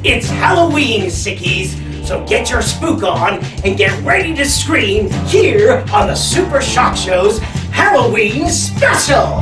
It's Halloween, sickies, so get your spook on and get ready to scream here on the Super Shock Show's Halloween Special!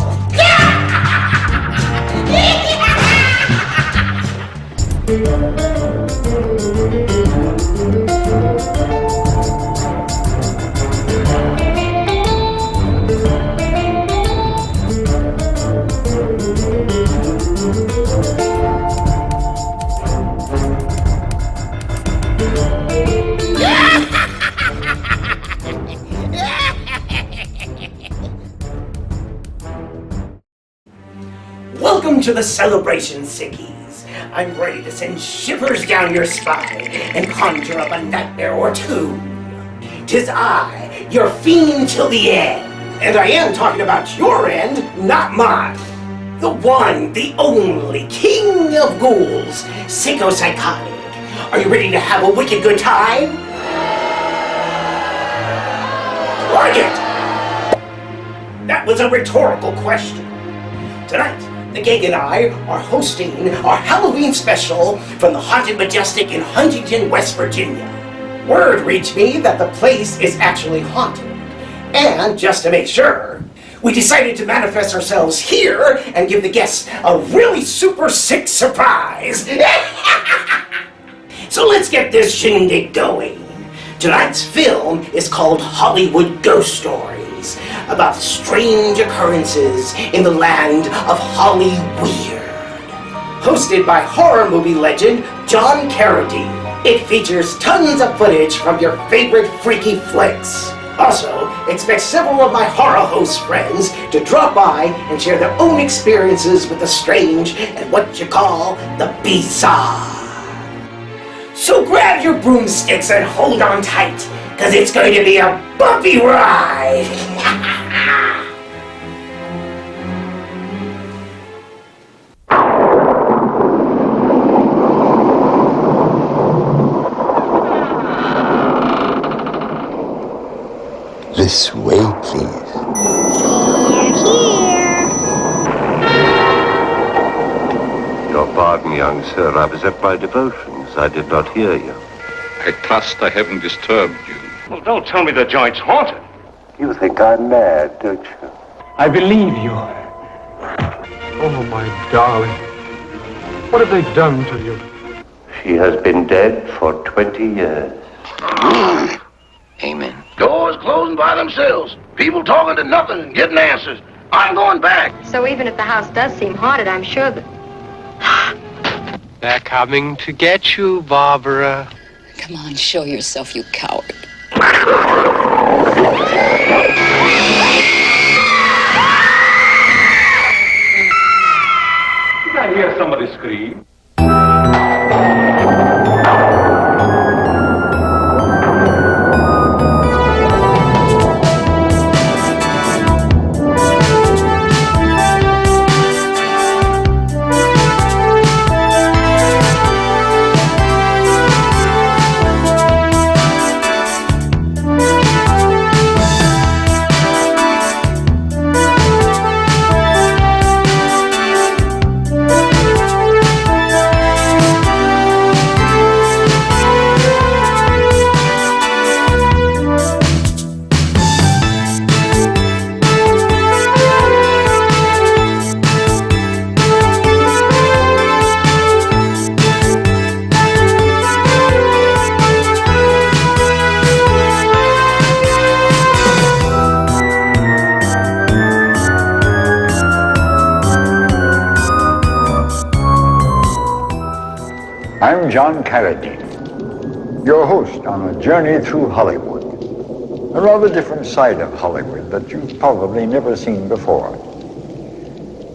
Welcome to the celebration, sickies. I'm ready to send shivers down your spine and conjure up a nightmare or two. 'Tis I, your fiend till the end. And I am talking about your end, not mine. The one, the only, king of ghouls, Sicko-Psychotic. Are you ready to have a wicked good time? Like it! That was a rhetorical question. Tonight, the gang and I are hosting our Halloween special from the Haunted Majestic in Huntington, West Virginia. Word reached me that the place is actually haunted. And just to make sure, we decided to manifest ourselves here and give the guests a really super sick surprise. So let's get this shindig going. Tonight's film is called Hollywood Ghost Stories, about strange occurrences in the land of Hollyweird. Hosted by horror movie legend John Carradine, it features tons of footage from your favorite freaky flicks. Also, expect several of my horror host friends to drop by and share their own experiences with the strange and what you call the bizarre. So grab your broomsticks and hold on tight, because it's going to be a bumpy ride! This way, please. Your pardon, young sir. I was at my devotions. I did not hear you. I trust I haven't disturbed you. Well, don't tell me the joint's haunted. You think I'm mad, don't you? I believe you. Oh, my darling. What have they done to you? She has been dead for 20 years. Amen. Doors closing by themselves. People talking to nothing and getting answers. I'm going back. So even if the house does seem haunted, I'm sure that... They're coming to get you, Barbara. Come on, show yourself, you coward. Did I hear somebody scream? I'm John Carradine, your host on a journey through Hollywood, a rather different side of Hollywood that you've probably never seen before.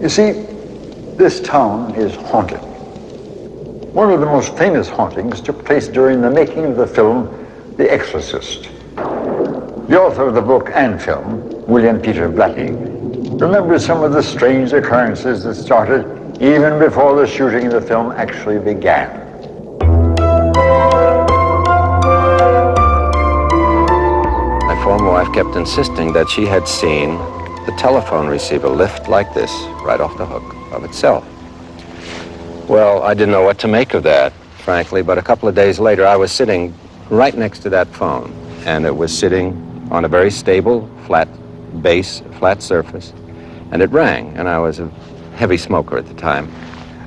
You see, this town is haunted. One of the most famous hauntings took place during the making of the film The Exorcist. The author of the book and film, William Peter Blatty, remembers some of the strange occurrences that started even before the shooting of the film actually began. My former wife kept insisting that she had seen the telephone receiver lift like this, right off the hook of itself. Well, I didn't know what to make of that. frankly, but a couple of days later, I was sitting right next to that phone, and it was sitting on a very stable, flat base, flat surface, and it rang, and I was a heavy smoker at the time.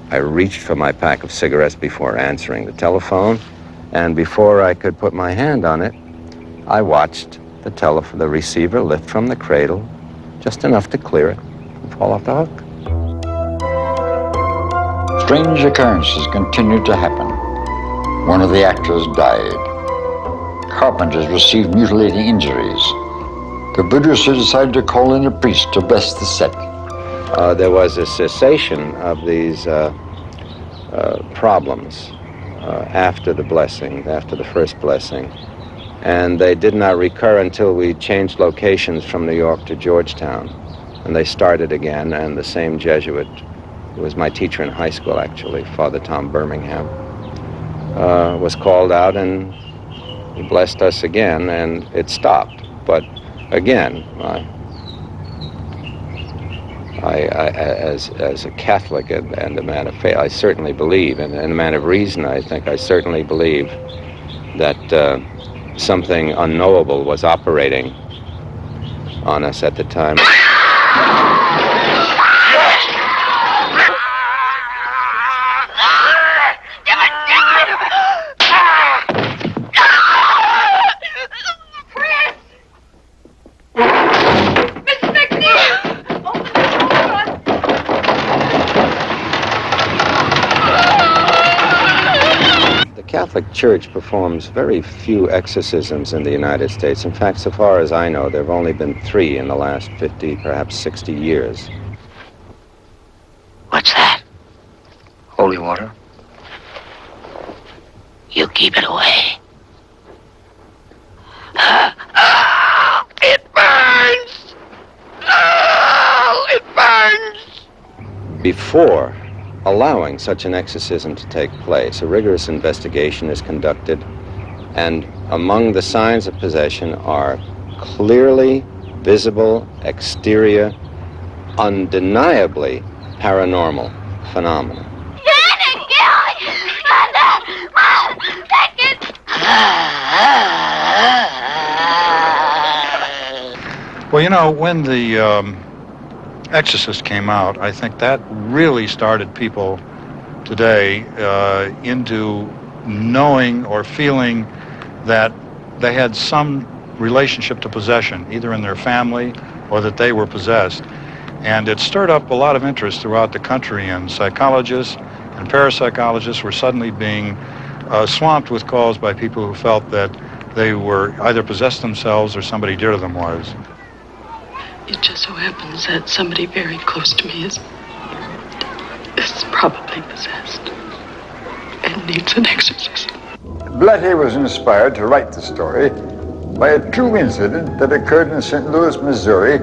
I reached for my pack of cigarettes before answering the telephone, and before I could put my hand on it, I watched the receiver lift from the cradle, just enough to clear it and fall off the hook. Strange occurrences continued to happen. One of the actors died. Carpenters received mutilating injuries. The producer decided to call in a priest to bless the set. There was a cessation of these problems after the blessing, after the first blessing. And they did not recur until we changed locations from New York to Georgetown. And they started again, and the same Jesuit, who was my teacher in high school, actually, Father Tom Birmingham, was called out, and he blessed us again, and it stopped. But again, as a Catholic and a man of faith, I certainly believe, and a man of reason, I think, I certainly believe that something unknowable was operating on us at the time. The Catholic Church performs very few exorcisms in the United States. In fact, so far as I know, there have only been 3 in the last 50, perhaps 60 years. What's that? Holy water. You keep it away. It burns! Oh, it burns! Before allowing such an exorcism to take place, a rigorous investigation is conducted, and among the signs of possession are clearly visible, exterior, undeniably paranormal phenomena. Well, you know, when the Exorcist came out, I think that really started people today into knowing or feeling that they had some relationship to possession, either in their family or that they were possessed. And it stirred up a lot of interest throughout the country, and psychologists and parapsychologists were suddenly being swamped with calls by people who felt that they were either possessed themselves or somebody dear to them was. It just so happens that somebody very close to me is probably possessed and needs an exorcism. Blatty was inspired to write the story by a true incident that occurred in St. Louis, Missouri,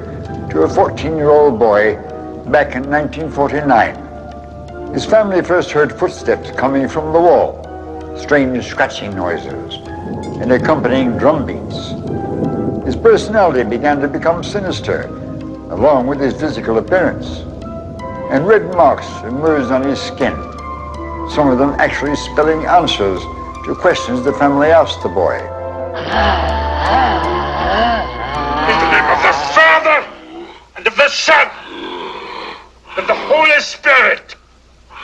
to a 14-year-old boy back in 1949. His family first heard footsteps coming from the wall, strange scratching noises, and accompanying drum beats. His personality began to become sinister, along with his physical appearance, and red marks emerged on his skin, some of them actually spelling answers to questions the family asked the boy. In the name of the Father, and of the Son, and the Holy Spirit,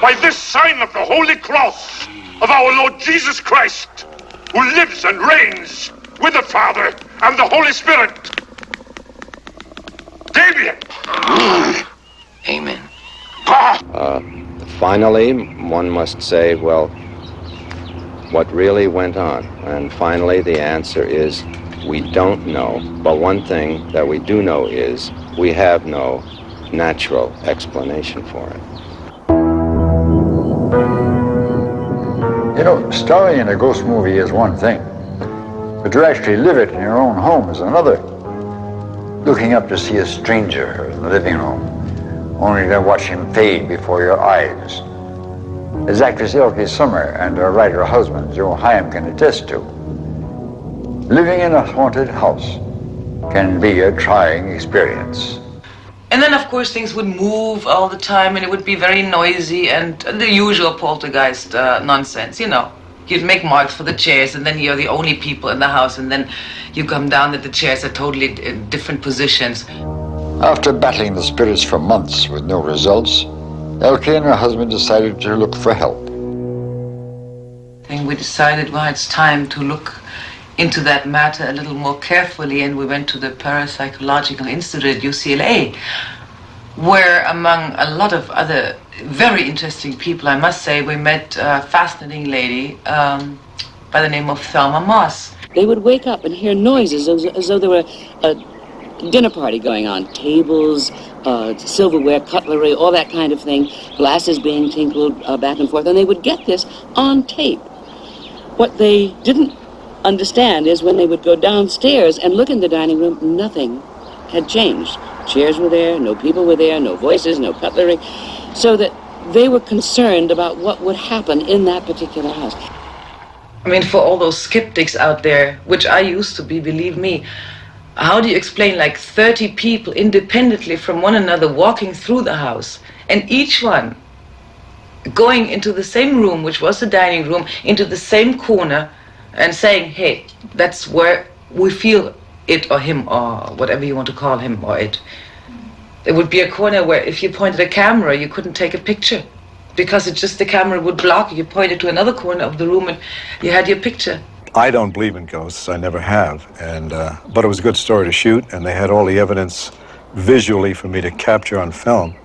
by this sign of the Holy Cross of our Lord Jesus Christ, who lives and reigns with the Father and the Holy Spirit. Damien! Amen. Finally, one must say, well, what really went on? And finally, the answer is, we don't know. But one thing that we do know is, we have no natural explanation for it. You know, starring in a ghost movie is one thing, but to actually live it in your own home is another. Looking up to see a stranger in the living room, only to watch him fade before your eyes. As actress Elke Sommer and her writer husband, Joe Hyam, can attest to, living in a haunted house can be a trying experience. And then, of course, things would move all the time, and it would be very noisy, and the usual poltergeist nonsense, you know. You'd make marks for the chairs, and then you're the only people in the house, and then you come down that the chairs are totally in different positions. After battling the spirits for months with no results, Elke and her husband decided to look for help. And we decided, well, it's time to look into that matter a little more carefully, and we went to the Parapsychological Institute at UCLA, where among a lot of other very interesting people, I must say, we met a fascinating lady by the name of Thelma Moss. They would wake up and hear noises as though there were a dinner party going on. Tables, silverware, cutlery, all that kind of thing. Glasses being tinkled back and forth. And they would get this on tape. What they didn't understand is when they would go downstairs and look in the dining room, nothing had changed. Chairs were there, no people were there, no voices, no cutlery. So that they were concerned about what would happen in that particular house. I mean, for all those skeptics out there, which I used to be, believe me, how do you explain like 30 people independently from one another walking through the house, and each one going into the same room, which was the dining room, into the same corner, and saying, hey, that's where we feel it or him or whatever you want to call him or it. There would be a corner where if you pointed a camera, you couldn't take a picture because it just, the camera would block you. You pointed to another corner of the room and you had your picture. I don't believe in ghosts. I never have. But it was a good story to shoot, and they had all the evidence visually for me to capture on film.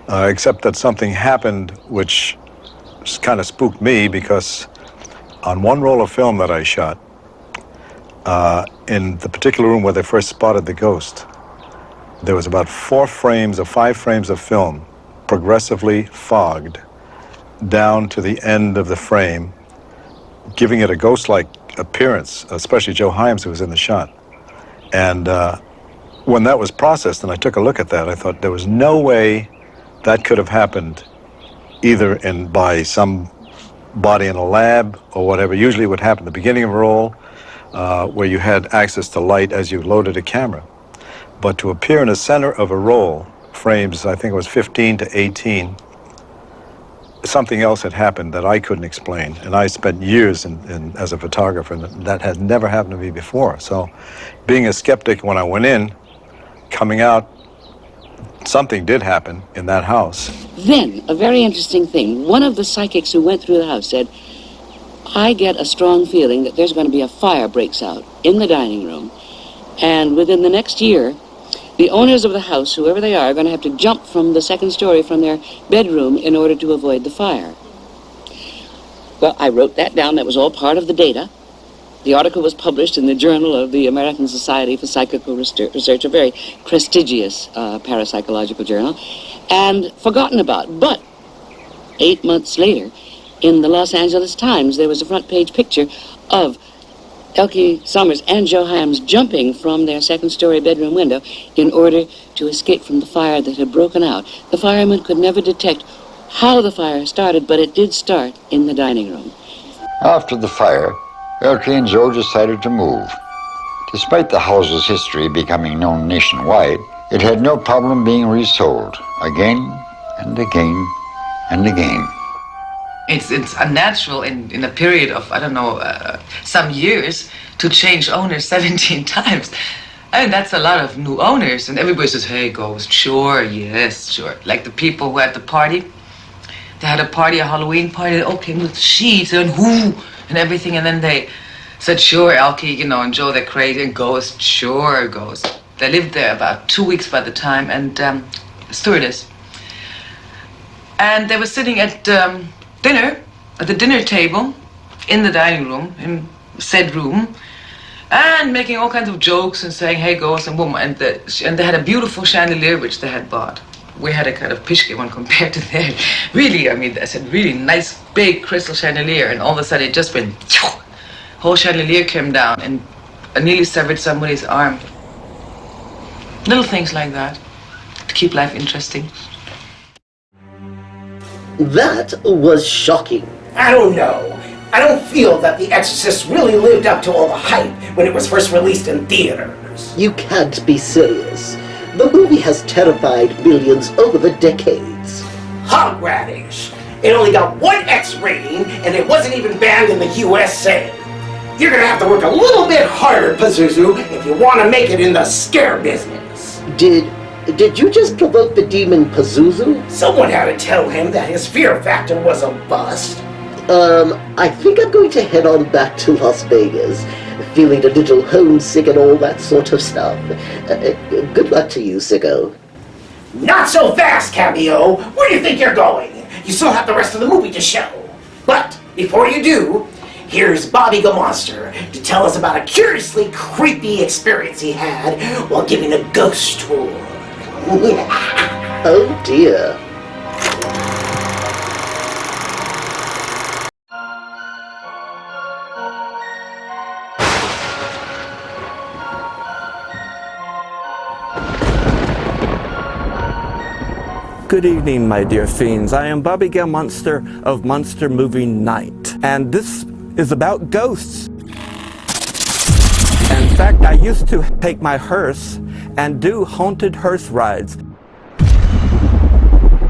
Except that something happened which kind of spooked me, because on one roll of film that I shot, in the particular room where they first spotted the ghost, there was about 4 frames or 5 frames of film progressively fogged down to the end of the frame, giving it a ghost-like appearance, especially Joe Hyams, who was in the shot. And when that was processed and I took a look at that, I thought there was no way that could have happened either by somebody in a lab or whatever. Usually it would happen at the beginning of a roll, where you had access to light as you loaded a camera. But to appear in the center of a roll, frames, I think it was 15 to 18, something else had happened that I couldn't explain. And I spent years as a photographer, and that had never happened to me before. So being a skeptic when I went in, coming out, something did happen in that house. Then, a very interesting thing, one of the psychics who went through the house said, I get a strong feeling that there's going to be a fire breaks out in the dining room, and within the next year, the owners of the house, whoever they are going to have to jump from the second story from their bedroom in order to avoid the fire. Well, I wrote that down. That was all part of the data. The article was published in the Journal of the American Society for Psychical Research, a very prestigious parapsychological journal, and forgotten about. But 8 months later, in the Los Angeles Times, there was a front page picture of Elke Summers and Joe Hyams jumping from their second-story bedroom window in order to escape from the fire that had broken out. The firemen could never detect how the fire started, but it did start in the dining room. After the fire, Elke and Joe decided to move. Despite the house's history becoming known nationwide, it had no problem being resold again and again and again. It's unnatural in a period of, I don't know, some years to change owners 17 times. I mean, that's a lot of new owners. And everybody says, hey, ghost, sure, yes, sure. Like the people who had the party. They had a party, a Halloween party. They all came with sheets and whoo and everything. And then they said, sure, Elke, and Joe, they're crazy. And ghost, sure, ghost. They lived there about 2 weeks by the time. And stewardess. And they were sitting at dinner, at the dinner table, in the dining room, in said room, and making all kinds of jokes and saying, hey, ghost, and boom, and they had a beautiful chandelier which they had bought. We had a kind of pishke one compared to theirs. Really, I mean, I said, really nice, big crystal chandelier, and all of a sudden it just went, whole chandelier came down and nearly severed somebody's arm. Little things like that to keep life interesting. That was shocking. I don't know. I don't feel that The Exorcist really lived up to all the hype when it was first released in theaters. You can't be serious. The movie has terrified millions over the decades. Hog radish! It only got 1 X rating, and it wasn't wasn't even banned in the USA. You're gonna have to work a little bit harder, Pazuzu, if you want to make it in the scare business. Did you just provoke the demon Pazuzu? Someone had to tell him that his fear factor was a bust. I think I'm going to head on back to Las Vegas, feeling a little homesick and all that sort of stuff. Good luck to you, Sicko. Not so fast, Cameo! Where do you think you're going? You still have the rest of the movie to show. But, before you do, here's Bobby Gammonster to tell us about a curiously creepy experience he had while giving a ghost tour. Oh dear. Good evening, my dear fiends. I am Bobby Gammonster of Monster Movie Night, and this is about ghosts. In fact, I used to take my hearse and do haunted hearse rides.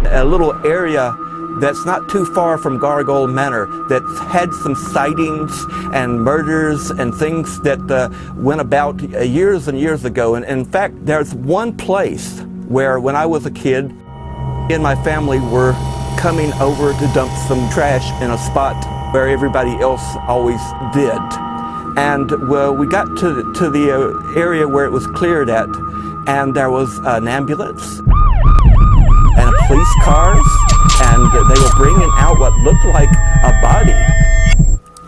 A little area that's not too far from Gargoyle Manor that had some sightings and murders and things that went about years and years ago. And in fact, there's one place where when I was a kid, me and my family were coming over to dump some trash in a spot where everybody else always did. And well, we got to the area where it was cleared at, and there was an ambulance and police cars, and they were bringing out what looked like a body.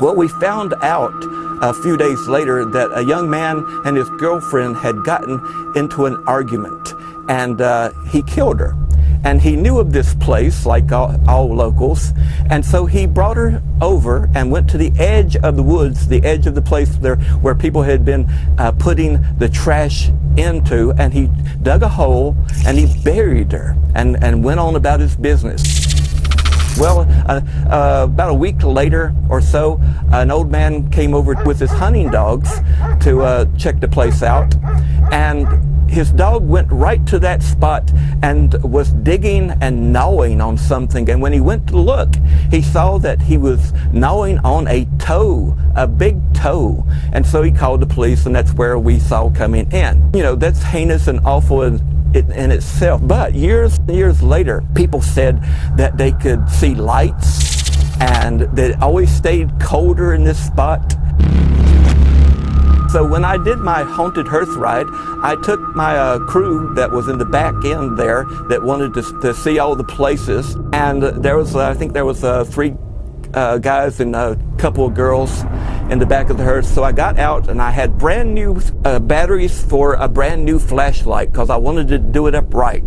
Well, we found out a few days later that a young man and his girlfriend had gotten into an argument, and he killed her. And he knew of this place, like all locals, and so he brought her over and went to the edge of the woods, the edge of the place there where people had been putting the trash into, and he dug a hole and he buried her and went on about his business. Well, about a week later or so, an old man came over with his hunting dogs to check the place out, and his dog went right to that spot and was digging and gnawing on something. And when he went to look, he saw that he was gnawing on a toe, a big toe. And so he called the police, and that's where we saw coming in. You know, that's heinous and awful in itself. But years later, people said that they could see lights and that it always stayed colder in this spot. So when I did my haunted hearse ride, I took my crew that was in the back end there that wanted to see all the places, and there was I think there was 3 guys and a couple of girls in the back of the hearse. So I got out and I had brand new batteries for a brand new flashlight because I wanted to do it up right.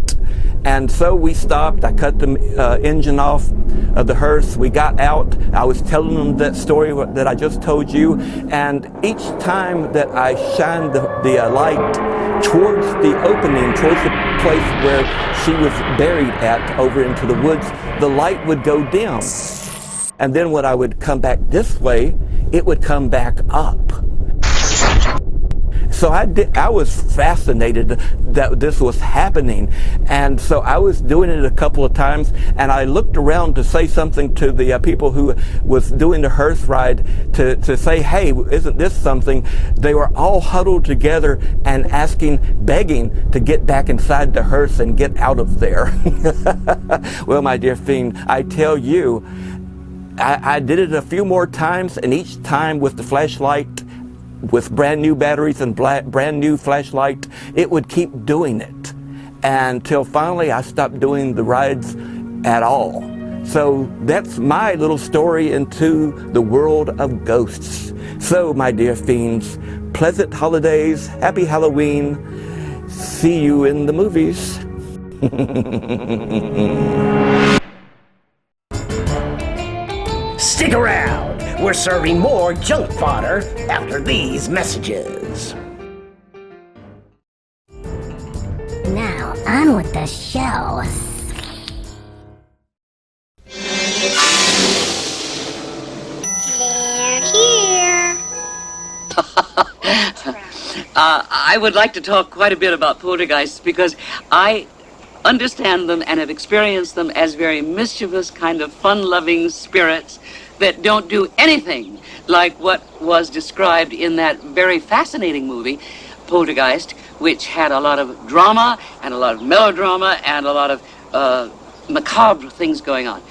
And so we stopped. I cut the engine off of the hearse. We got out. I was telling them that story that I just told you. And each time that I shined the light towards the opening, towards the place where she was buried at over into the woods, the light would go dim. And then when I would come back this way, it would come back up. So I was fascinated that this was happening, and so I was doing it a couple of times, and I looked around to say something to the people who was doing the hearse ride to say, hey, isn't this something? They were all huddled together and begging to get back inside the hearse and get out of there. Well, my dear fiend, I tell you, I did it a few more times, and each time with the flashlight, with brand new batteries and brand new flashlight, it would keep doing it until finally I stopped doing the rides at all. So that's my little story into the world of ghosts. So, my dear fiends, pleasant holidays, happy Halloween, see you in the movies. Stick around. We're serving more junk fodder after these messages. Now, on with the show. They're here. I would like to talk quite a bit about poltergeists because I understand them and have experienced them as very mischievous, kind of fun-loving spirits that don't do anything like what was described in that very fascinating movie, Poltergeist, which had a lot of drama and a lot of melodrama and a lot of macabre things going on.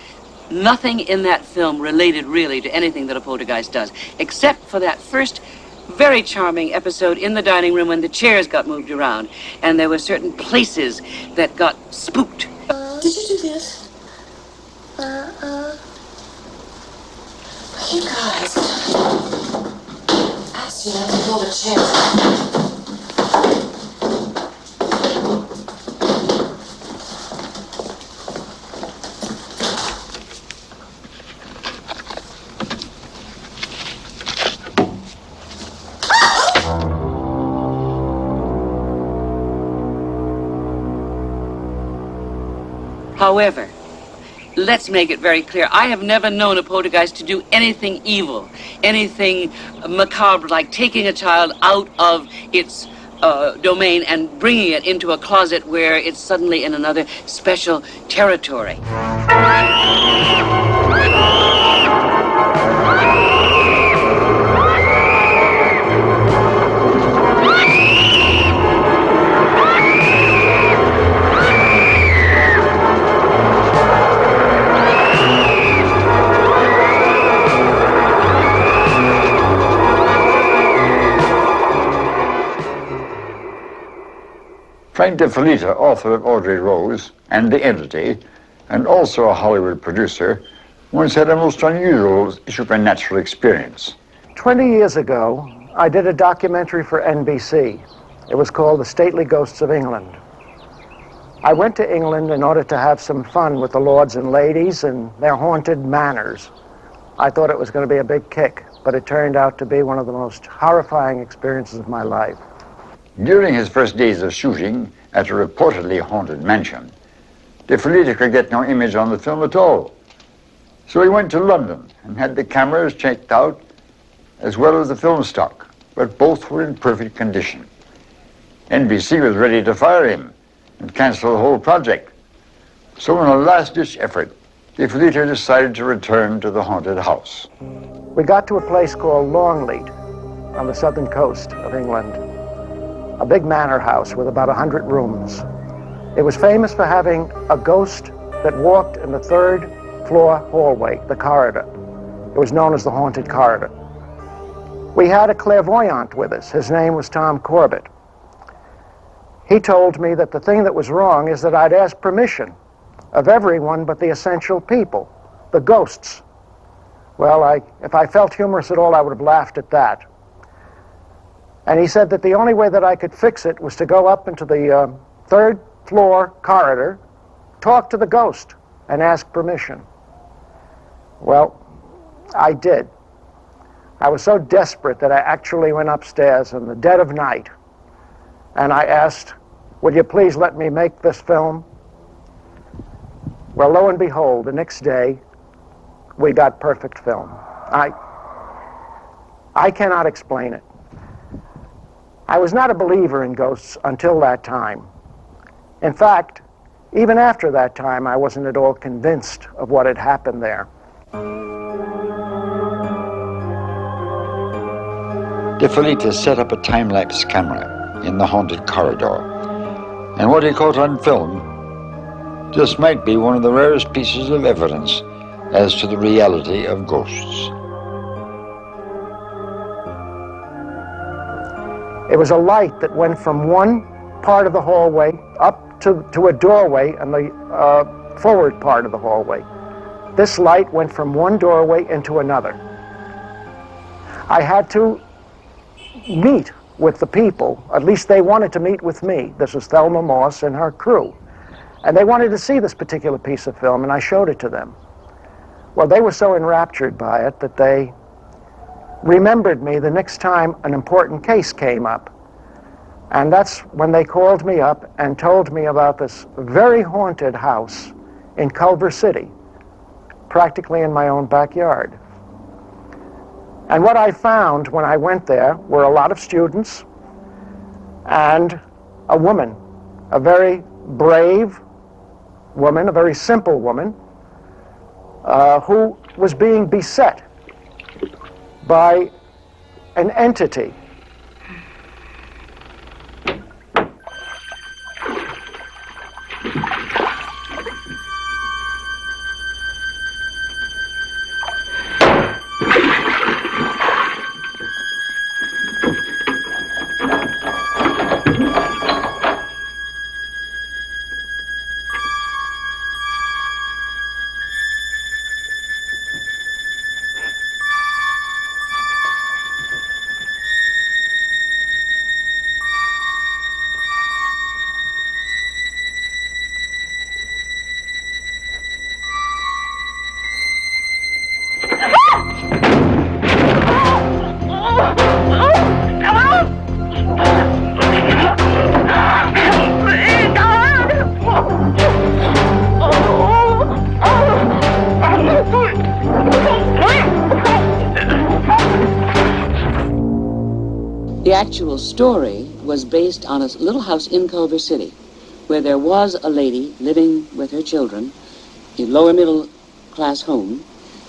Nothing in that film related really to anything that a poltergeist does, except for that first very charming episode in the dining room when the chairs got moved around and there were certain places that got spooked. Did you do this? You guys. Asked you not to pull the chairs. However, let's make it very clear, I have never known a poltergeist to do anything evil, anything macabre, like taking a child out of its domain and bringing it into a closet where it's suddenly in another special territory. Frank DeFelitta, author of Audrey Rose and The Entity, and also a Hollywood producer, once had a most unusual supernatural experience. 20 years ago, I did a documentary for NBC. It was called The Stately Ghosts of England. I went to England in order to have some fun with the lords and ladies and their haunted manors. I thought it was going to be a big kick, but it turned out to be one of the most horrifying experiences of my life. During his first days of shooting at a reportedly haunted mansion, DeFelitta could get no image on the film at all. So he went to London and had the cameras checked out as well as the film stock, but both were in perfect condition. NBC was ready to fire him and cancel the whole project. So in a last-ditch effort, DeFelitta decided to return to the haunted house. We got to a place called Longleat on the southern coast of England. A big manor house with about 100 rooms. It was famous for having a ghost that walked in the third floor hallway, the corridor. It was known as the Haunted Corridor. We had a clairvoyant with us. His name was Tom Corbett. He told me that the thing that was wrong is that I'd asked permission of everyone but the essential people, the ghosts. Well, if I felt humorous at all, I would have laughed at that. And he said that the only way that I could fix it was to go up into the third floor corridor, talk to the ghost, and ask permission. Well, I did. I was so desperate that I actually went upstairs in the dead of night, and I asked, "Will you please let me make this film?" Well, lo and behold, the next day, we got perfect film. I cannot explain it. I was not a believer in ghosts until that time. In fact, even after that time, I wasn't at all convinced of what had happened there. DeFelitta set up a time-lapse camera in the haunted corridor, and what he caught on film just might be one of the rarest pieces of evidence as to the reality of ghosts. It was a light that went from one part of the hallway up to a doorway in the forward part of the hallway. This light went from one doorway into another. I had to meet with the people, at least they wanted to meet with me. This was Thelma Moss and her crew. And they wanted to see this particular piece of film, and I showed it to them. Well, they were so enraptured by it that they remembered me the next time an important case came up. And that's when they called me up and told me about this very haunted house in Culver City, practically in my own backyard. And what I found when I went there were a lot of students and a woman, a very brave woman, a very simple woman, who was being beset by an entity. The actual story was based on a little house in Culver City, where there was a lady living with her children, a lower middle class home,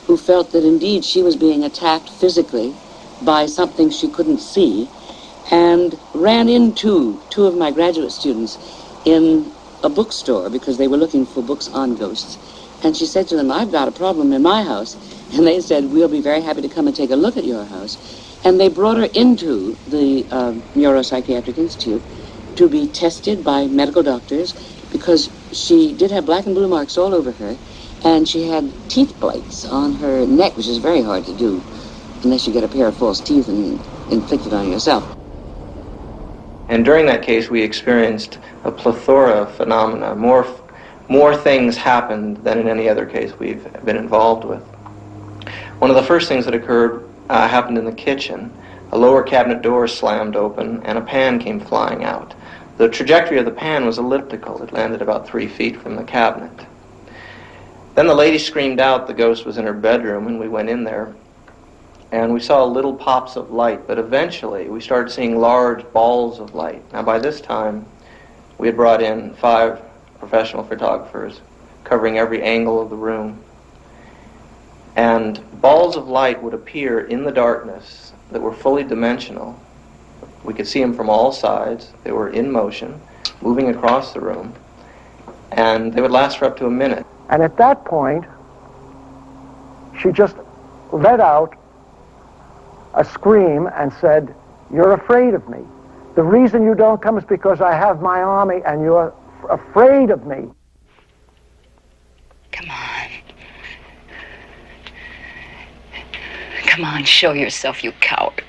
who felt that indeed she was being attacked physically by something she couldn't see, and ran into two of my graduate students in a bookstore because they were looking for books on ghosts. And she said to them, "I've got a problem in my house." And they said, "We'll be very happy to come and take a look at your house." And they brought her into the Neuropsychiatric Institute to be tested by medical doctors because she did have black and blue marks all over her, and she had teeth blights on her neck, which is very hard to do unless you get a pair of false teeth and inflict it on yourself. And during that case, we experienced a plethora of phenomena. More things happened than in any other case we've been involved with. One of the first things that occurred happened in the kitchen. A lower cabinet door slammed open and a pan came flying out. The trajectory of the pan was elliptical. It landed about 3 feet from the cabinet. Then the lady screamed out the ghost was in her bedroom, and we went in there and we saw little pops of light, but eventually we started seeing large balls of light. Now by this time we had brought in 5 professional photographers covering every angle of the room. And balls of light would appear in the darkness that were fully dimensional. We could see them from all sides. They were in motion, moving across the room, and they would last for up to a minute. And at that point, she just let out a scream and said, "You're afraid of me. The reason you don't come is because I have my army and you're afraid of me." Come on. Come on, show yourself, you coward.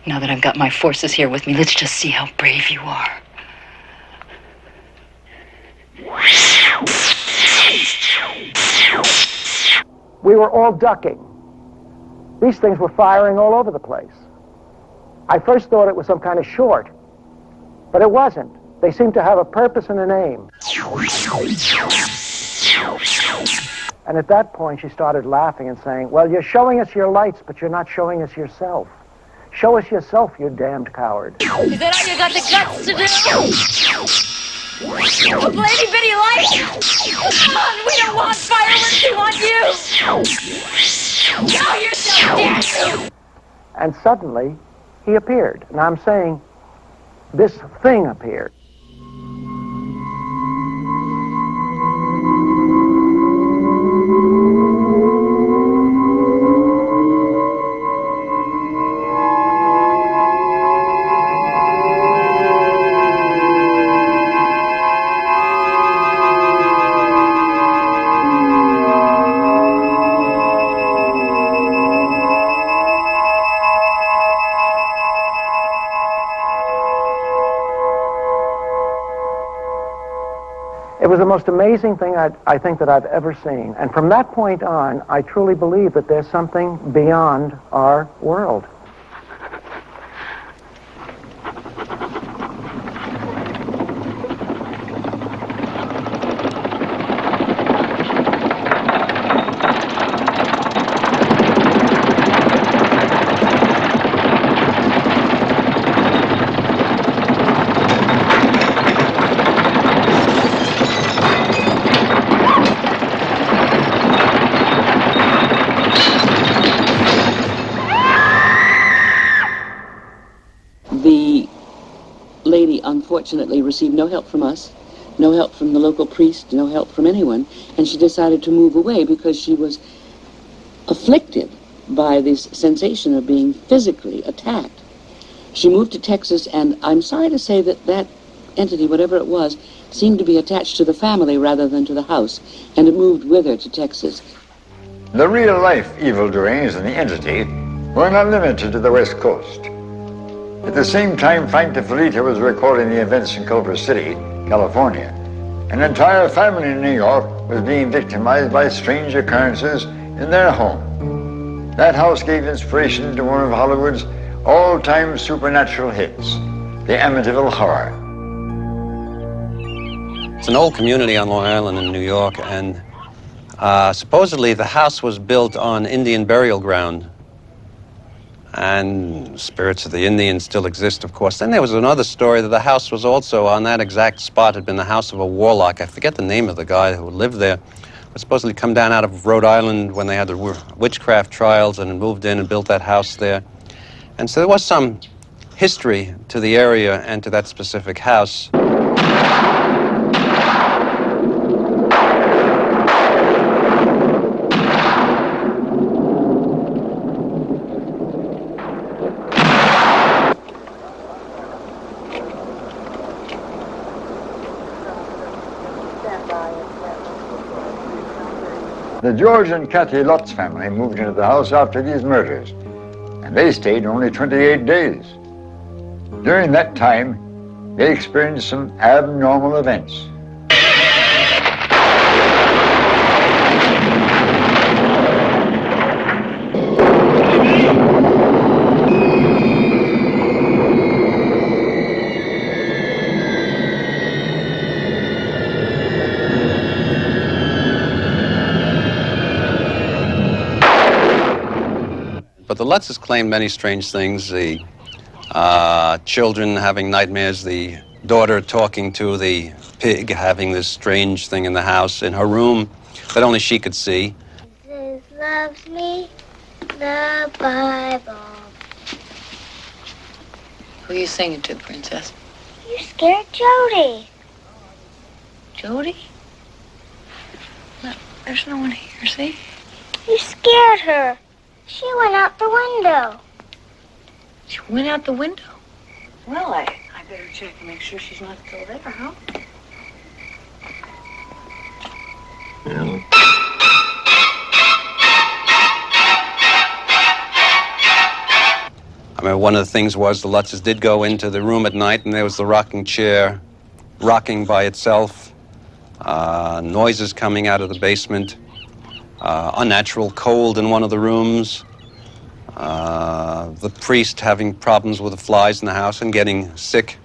Now that I've got my forces here with me, let's just see how brave you are. We were all ducking. These things were firing all over the place. I first thought it was some kind of short, but it wasn't. They seemed to have a purpose and an aim. And at that point, she started laughing and saying, "Well, you're showing us your lights, but you're not showing us yourself. Show us yourself, you damned coward." Is that all you got the guts to do? A lady bitty light? Come on, we don't want fireworks, we want you! Show yourself, damn you! And suddenly, he appeared. And I'm saying, this thing appeared. It was the most amazing thing I think that I've ever seen. And from that point on, I truly believe that there's something beyond our world. unfortunately received no help from us, no help from the local priest, no help from anyone, and she decided to move away because she was afflicted by this sensation of being physically attacked. She moved to Texas, and I'm sorry to say that that entity, whatever it was, seemed to be attached to the family rather than to the house, and it moved with her to Texas. The real-life evil doings and the entity were not limited to the West Coast. At the same time, Frank DeFelitta was recording the events in Culver City, California. An entire family in New York was being victimized by strange occurrences in their home. That house gave inspiration to one of Hollywood's all-time supernatural hits, the Amityville Horror. It's an old community on Long Island in New York, and supposedly the house was built on Indian burial ground. And spirits of the Indians still exist, of course. Then there was another story that the house was also on that exact spot, had been the house of a warlock. I forget the name of the guy who lived there. Was supposedly come down out of Rhode Island when they had the witchcraft trials and moved in and built that house there. And so there was some history to the area and to that specific house. The George and Kathy Lutz family moved into the house after these murders, and they stayed only 28 days. During that time, they experienced some abnormal events. But the Lutzes claimed many strange things, the children having nightmares, the daughter talking to the pig, having this strange thing in the house, in her room, that only she could see. Jesus loves me, the Bible. Who are you singing to, Princess? You scared Jody. Jody? No, there's no one here, see? You scared her. She went out the window. She went out the window? Well, I better check and make sure she's not still there, huh? I mean, one of the things was the Lutzes did go into the room at night, and there was the rocking chair rocking by itself, noises coming out of the basement, unnatural cold in one of the rooms, the priest having problems with the flies in the house and getting sick.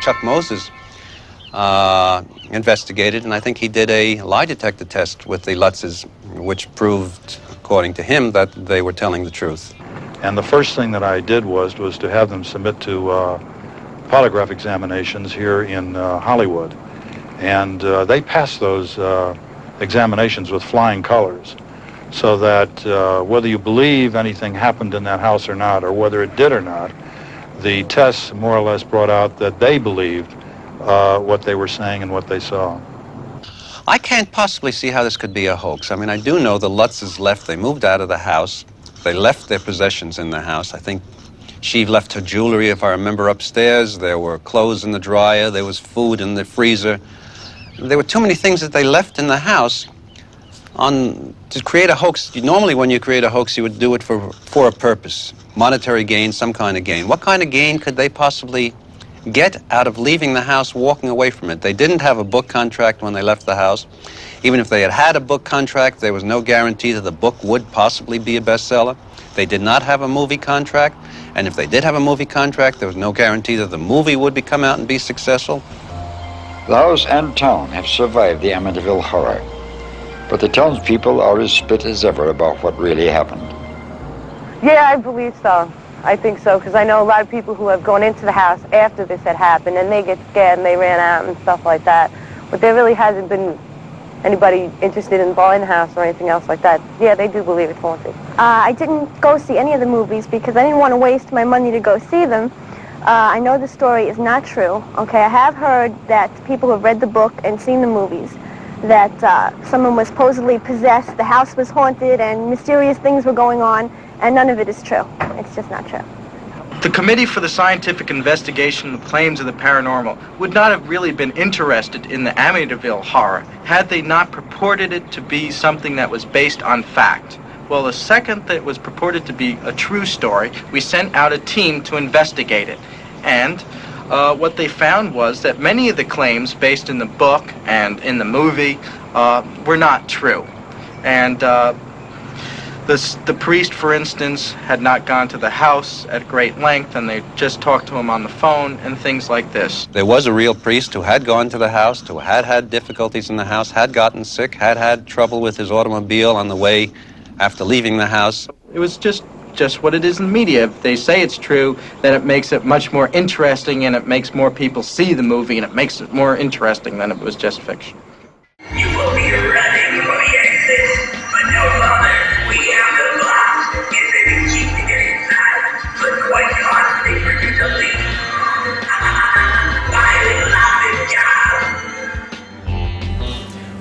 Chuck Moses investigated, and I think he did a lie detector test with the Lutzes, which proved, according to him, that they were telling the truth. And the first thing that I did was to have them submit to polygraph examinations here in Hollywood. And they passed those examinations with flying colors, so that whether you believe anything happened in that house or not, or whether it did or not, the tests more or less brought out that they believed what they were saying and what they saw. I can't possibly see how this could be a hoax. I mean, I do know the Lutzes left. They moved out of the house. They left their possessions in the house. I think she left her jewelry, if I remember, upstairs. There were clothes in the dryer. There was food in the freezer. There were too many things that they left in the house to create a hoax. Normally when you create a hoax, you would do it for a purpose, monetary gain, some kind of gain. What kind of gain could they possibly get out of leaving the house, walking away from it? They didn't have a book contract when they left the house. Even if they had had a book contract, there was no guarantee that the book would possibly be a bestseller. They did not have a movie contract, and if they did have a movie contract, there was no guarantee that the movie would come out and be successful. The house and town have survived the Amityville horror, but the townspeople are as split as ever about what really happened. Yeah, I believe so. I think so, because I know a lot of people who have gone into the house after this had happened, and they get scared and they ran out and stuff like that. But there really hasn't been anybody interested in buying the house or anything else like that. Yeah, they do believe it's haunted. I didn't go see any of the movies because I didn't want to waste my money to go see them. I know the story is not true. Okay, I have heard that people have read the book and seen the movies, that someone was supposedly possessed, the house was haunted, and mysterious things were going on, and none of it is true. It's just not true. The Committee for the Scientific Investigation of Claims of the Paranormal would not have really been interested in the Amityville horror had they not purported it to be something that was based on fact. Well, the second that it was purported to be a true story, we sent out a team to investigate it. And what they found was that many of the claims based in the book and in the movie were not true. And the priest, for instance, had not gone to the house at great length, and they just talked to him on the phone and things like this. There was a real priest who had gone to the house, who had had difficulties in the house, had gotten sick, had had trouble with his automobile on the way after leaving the house. It was just what it is in the media. If they say it's true, then it makes it much more interesting, and it makes more people see the movie, and it makes it more interesting than if it was just fiction. You will be running for the exit, but no bother. We have the blast. If they can keep me getting inside, but quite costly for you to leave. I love this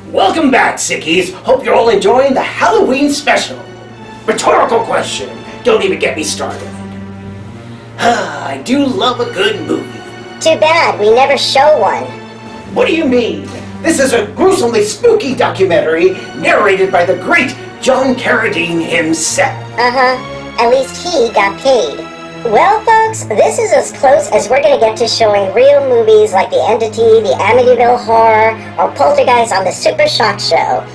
job. Welcome back, Sickies. Hope you're all enjoying the Halloween special. Rhetorical question. Don't even get me started. I do love a good movie. Too bad we never show one. What do you mean? This is a gruesomely spooky documentary narrated by the great John Carradine himself. Uh-huh. At least he got paid. Well, folks, this is as close as we're going to get to showing real movies like The Entity, The Amityville Horror, or Poltergeist on the Super Shock Show.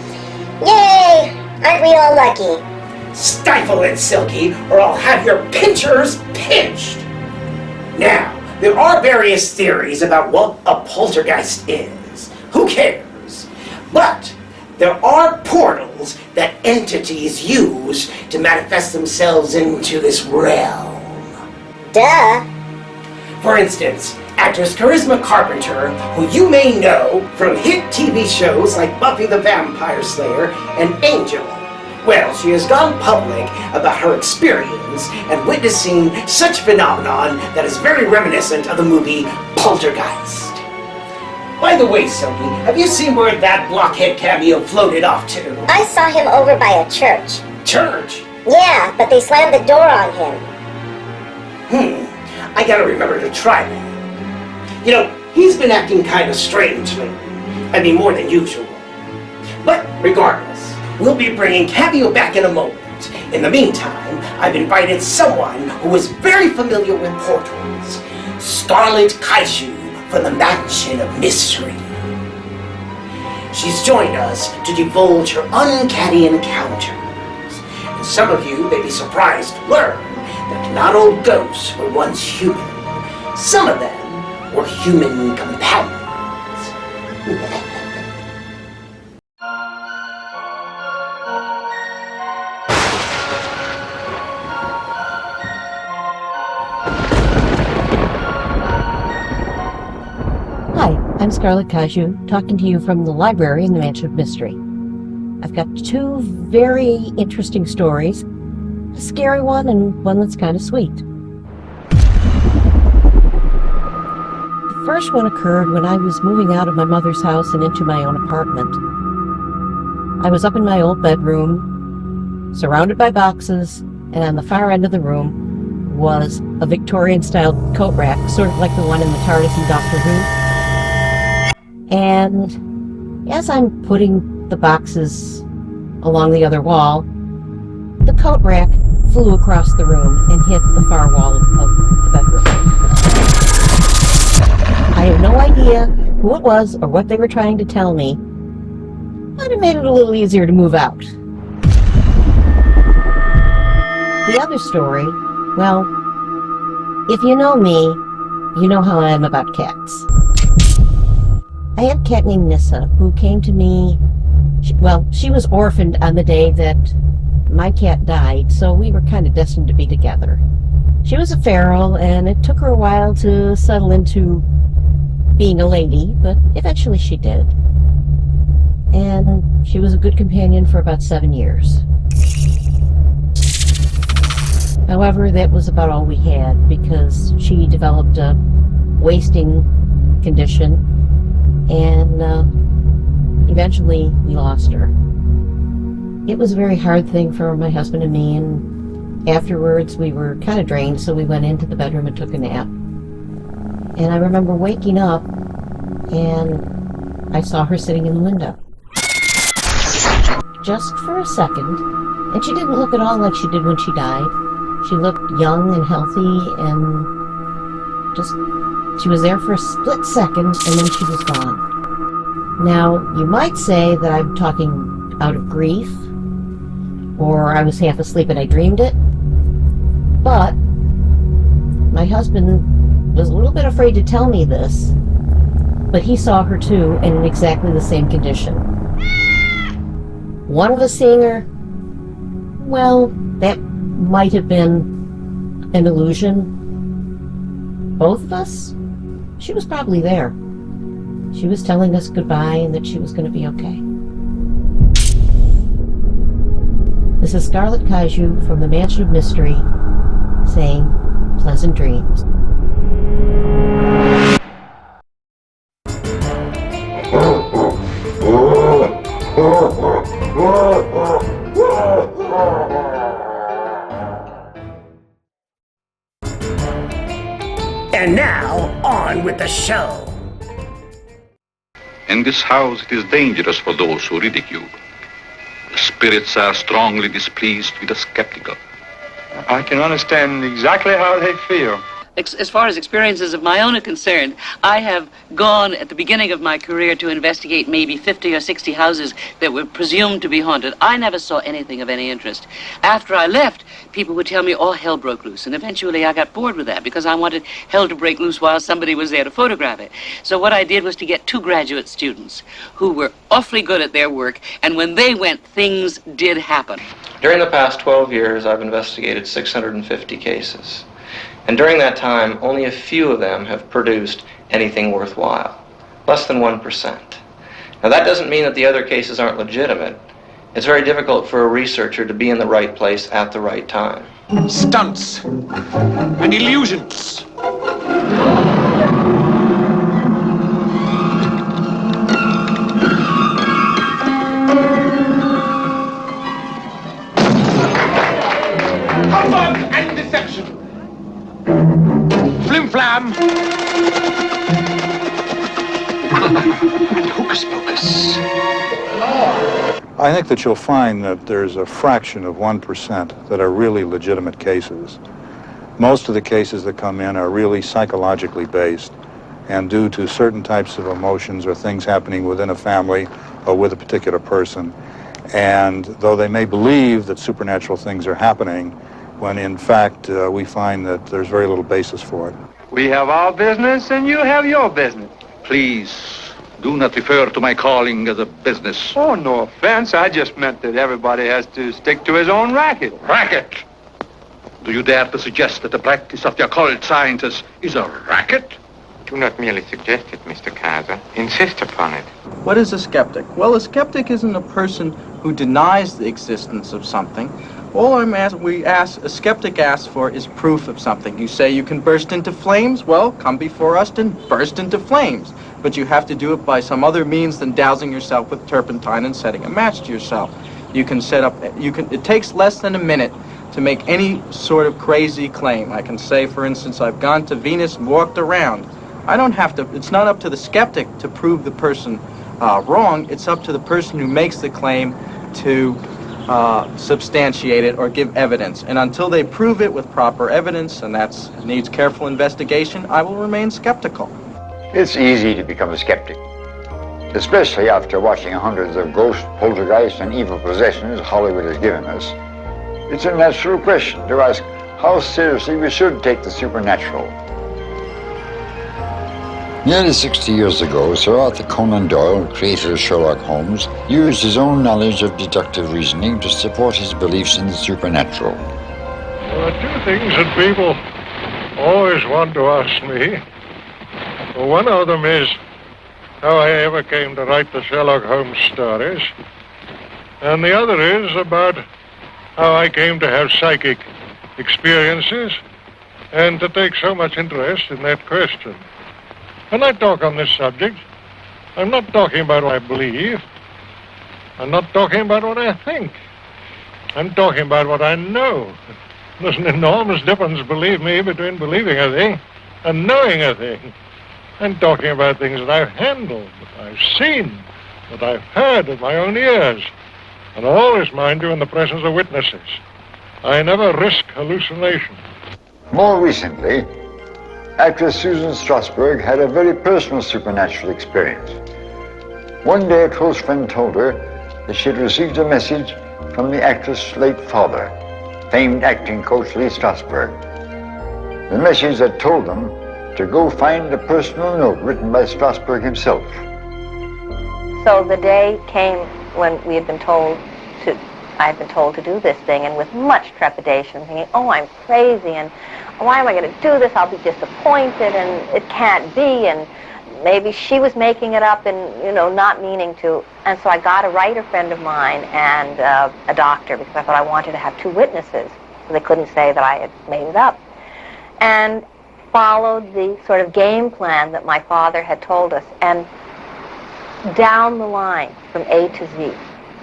Yay! Aren't we all lucky? Stifle it, Silky, or I'll have your pinchers pinched. Now, there are various theories about what a poltergeist is. Who cares? But there are portals that entities use to manifest themselves into this realm. Duh. For instance, actress Charisma Carpenter, who you may know from hit TV shows like Buffy the Vampire Slayer and Angel. Well, she has gone public about her experience and witnessing such phenomenon that is very reminiscent of the movie Poltergeist. By the way, Silky, have you seen where that blockhead cameo floated off to? I saw him over by a church. Church? Yeah, but they slammed the door on him. I gotta remember to try that. You know, he's been acting kind of strange lately. I mean, more than usual. But regardless, we'll be bringing Cameo back in a moment. In the meantime, I've invited someone who is very familiar with portals. Scarlett Kaiju from the Mansion of Mystery. She's joined us to divulge her uncanny encounters. And some of you may be surprised to learn that not all ghosts were once human. Some of them were human companions. Hi, I'm Scarlett Kaiju, talking to you from the library in the Mansion of Mystery. I've got two very interesting stories, a scary one and one that's kind of sweet. The first one occurred when I was moving out of my mother's house and into my own apartment. I was up in my old bedroom, surrounded by boxes, and on the far end of the room was a Victorian-style coat rack, sort of like the one in the TARDIS in Doctor Who. And as I'm putting the boxes along the other wall, the coat rack flew across the room and hit the far wall of the bedroom. I have no idea who it was or what they were trying to tell me, but it made it a little easier to move out. The other story, well, if you know me, you know how I am about cats. I had a cat named Nissa who came to me, she was orphaned on the day that my cat died, so we were kind of destined to be together. She was a feral, and it took her a while to settle into being a lady, but eventually she did. And she was a good companion for about 7 years. However, that was about all we had because she developed a wasting condition, and eventually we lost her. It was a very hard thing for my husband and me, and afterwards we were kind of drained, so we went into the bedroom and took a nap. And I remember waking up and I saw her sitting in the window. Just for a second, and she didn't look at all like she did when she died. She looked young and healthy, and she was there for a split second, and then she was gone. Now, you might say that I'm talking out of grief, or I was half asleep and I dreamed it, but my husband was a little bit afraid to tell me this, but he saw her too, and in exactly the same condition. One of us seeing her, well, that might have been an illusion. Both of us, she was probably there. She was telling us goodbye and that she was going to be okay. This is Scarlett Kaiju from the Mansion of Mystery, saying pleasant dreams. And now, on with the show. In this house, it is dangerous for those who ridicule. The spirits are strongly displeased with the skeptical. I can understand exactly how they feel. As far as experiences of my own are concerned, I have gone at the beginning of my career to investigate maybe 50 or 60 houses that were presumed to be haunted. I never saw anything of any interest. After I left, people would tell me all hell broke loose, and eventually I got bored with that because I wanted hell to break loose while somebody was there to photograph it. So what I did was to get 2 graduate students who were awfully good at their work, and when they went, things did happen. During the past 12 years, I've investigated 650 cases. And during that time, only a few of them have produced anything worthwhile. Less than 1%. Now that doesn't mean that the other cases aren't legitimate. It's very difficult for a researcher to be in the right place at the right time. Stunts and illusions. Humbug and deception. Flim-flam. And hocus-pocus. I think that you'll find that there's a fraction of 1% that are really legitimate cases. Most of the cases that come in are really psychologically based and due to certain types of emotions or things happening within a family or with a particular person. And though they may believe that supernatural things are happening, when in fact we find that there's very little basis for it. We have our business and you have your business. Please, do not refer to my calling as a business. Oh, no offense. I just meant that everybody has to stick to his own racket. Racket? Do you dare to suggest that the practice of the occult sciences is a racket? Do not merely suggest it, Mr. Kaiser. Insist upon it. What is a skeptic? Well, a skeptic isn't a person who denies the existence of something. All a skeptic asks for is proof of something. You say you can burst into flames? Well, come before us and burst into flames. But you have to do it by some other means than dousing yourself with turpentine and setting a match to yourself. It takes less than a minute to make any sort of crazy claim. I can say, for instance, I've gone to Venus and walked around. It's not up to the skeptic to prove the person wrong. It's up to the person who makes the claim to substantiate it or give evidence. And until they prove it with proper evidence, and that needs careful investigation, I will remain skeptical. It's easy to become a skeptic, especially after watching hundreds of ghosts, poltergeists, and evil possessions Hollywood has given us. It's a natural question to ask how seriously we should take the supernatural. Nearly 60 years ago, Sir Arthur Conan Doyle, creator of Sherlock Holmes, used his own knowledge of deductive reasoning to support his beliefs in the supernatural. There are two things that people always want to ask me. Well, one of them is how I ever came to write the Sherlock Holmes stories, and the other is about how I came to have psychic experiences and to take so much interest in that question. When I talk on this subject, I'm not talking about what I believe. I'm not talking about what I think. I'm talking about what I know. There's an enormous difference, believe me, between believing a thing and knowing a thing. I'm talking about things that I've handled, that I've seen, that I've heard with my own ears. And always, mind you, in the presence of witnesses. I never risk hallucination. More recently, actress Susan Strasberg had a very personal supernatural experience. One day, a close friend told her that she had received a message from the actress' late father, famed acting coach Lee Strasberg. The message had told them to go find a personal note written by Strasberg himself. So the day came when I had been told to do this thing, and with much trepidation, thinking, oh, I'm crazy, and why am I going to do this? I'll be disappointed, and it can't be, and maybe she was making it up and, not meaning to. And so I got a writer friend of mine and a doctor, because I thought I wanted to have two witnesses, so they couldn't say that I had made it up. And followed the sort of game plan that my father had told us. And down the line, from A to Z,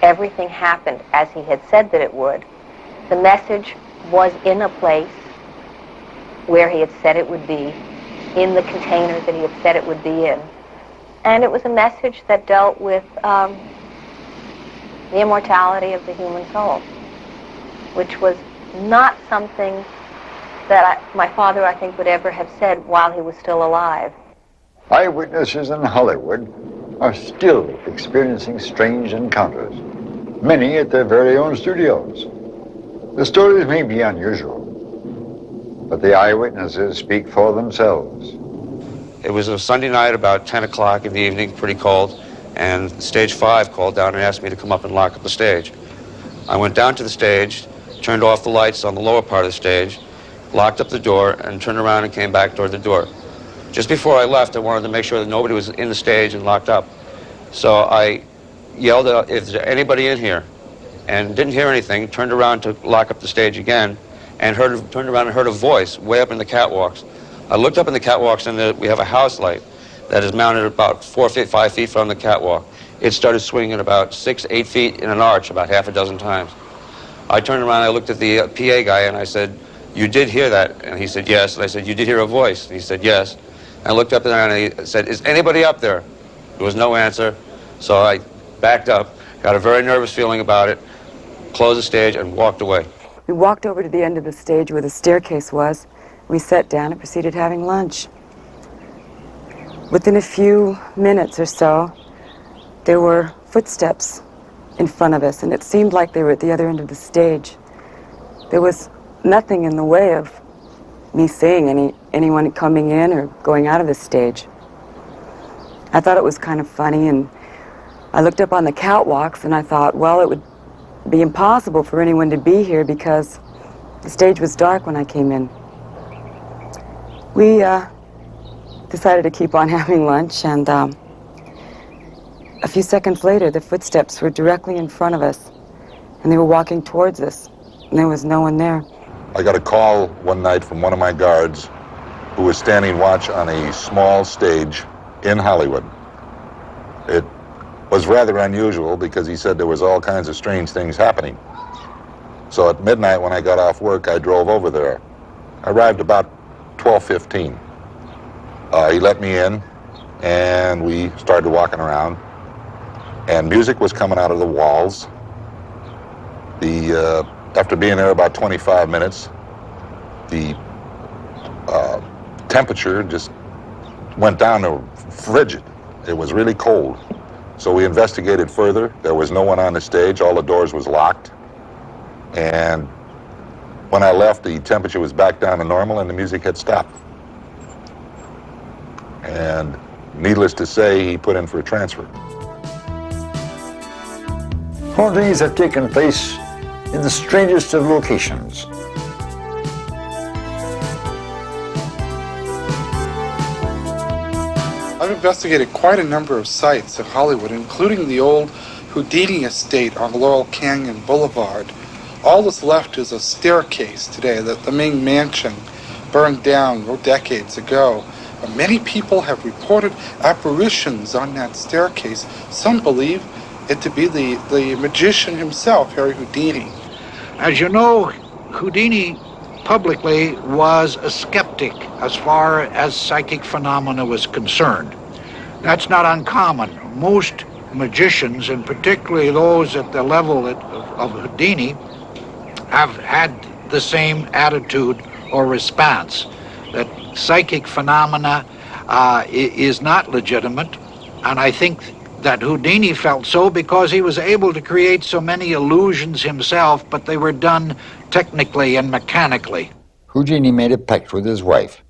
everything happened as he had said that it would. The message was in a place where he had said it would be, in the container that he had said it would be in. And it was a message that dealt with the immortality of the human soul, which was not something that my father, I think, would ever have said while he was still alive. Eyewitnesses in Hollywood are still experiencing strange encounters, many at their very own studios. The stories may be unusual, but the eyewitnesses speak for themselves. It was a Sunday night about 10 o'clock in the evening, pretty cold, and Stage 5 called down and asked me to come up and lock up the stage. I went down to the stage, turned off the lights on the lower part of the stage, locked up the door, and turned around and came back toward the door. Just before I left, I wanted to make sure that nobody was in the stage and locked up. So I yelled out, "Is there anybody in here?" And didn't hear anything, turned around to lock up the stage again, and turned around and heard a voice way up in the catwalks. I looked up in the catwalks, and we have a house light that is mounted about 4 feet, 5 feet from the catwalk. It started swinging about 6, 8 feet in an arch about half a dozen times. I turned around, I looked at the PA guy, and I said, "You did hear that?" And he said, "Yes." And I said, "You did hear a voice?" And he said, "Yes." And I looked up there, and he said, "Is anybody up there?" There was no answer, so I backed up, got a very nervous feeling about it, closed the stage, and walked away. We walked over to the end of the stage where the staircase was. We sat down and proceeded having lunch. Within a few minutes or so, there were footsteps in front of us, and it seemed like they were at the other end of the stage. There was nothing in the way of me seeing anyone coming in or going out of the stage. I thought it was kind of funny, and I looked up on the catwalks, and I thought, well, it would be impossible for anyone to be here because the stage was dark when I came in. We decided to keep on having lunch, and a few seconds later, the footsteps were directly in front of us, and they were walking towards us, and there was no one there. I got a call one night from one of my guards who was standing watch on a small stage in Hollywood. It was rather unusual because he said there was all kinds of strange things happening. So at midnight when I got off work, I drove over there. I arrived about 12:15. He let me in, and we started walking around, and music was coming out of the walls, After being there about 25 minutes, the temperature just went down to frigid. It was really cold. So we investigated further. There was no one on the stage. All the doors was locked. And when I left, the temperature was back down to normal and the music had stopped. And needless to say, he put in for a transfer. Hauntings have taken place in the strangest of locations. I've investigated quite a number of sites in Hollywood, including the old Houdini estate on Laurel Canyon Boulevard. All that's left is a staircase today. The main mansion burned down decades ago. Many people have reported apparitions on that staircase. Some believe it to be the magician himself, Harry Houdini. As you know, Houdini publicly was a skeptic as far as psychic phenomena was concerned. That's not uncommon. Most magicians, and particularly those at the level of Houdini, have had the same attitude or response, that psychic phenomena is not legitimate, and I think that Houdini felt so because he was able to create so many illusions himself, but they were done technically and mechanically. Houdini made a pact with his wife.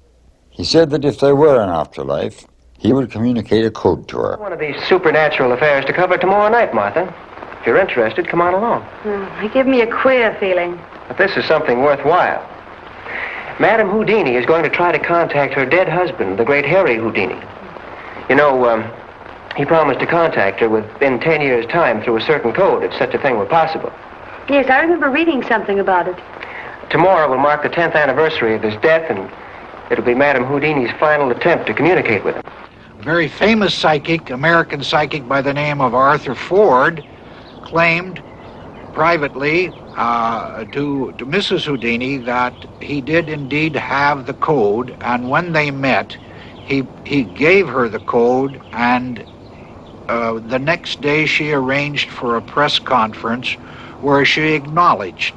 He said that if there were an afterlife, he would communicate a code to her. One of these supernatural affairs to cover tomorrow night, Martha. If you're interested, come on along. They give me a queer feeling. But this is something worthwhile. Madame Houdini is going to try to contact her dead husband, the great Harry Houdini. You know, he promised to contact her within 10 years' time through a certain code, if such a thing were possible. Yes, I remember reading something about it. Tomorrow will mark the 10th anniversary of his death, and it'll be Madame Houdini's final attempt to communicate with him. A very famous psychic, American psychic by the name of Arthur Ford, claimed privately to Mrs. Houdini that he did indeed have the code, and when they met, he gave her the code, and the next day she arranged for a press conference where she acknowledged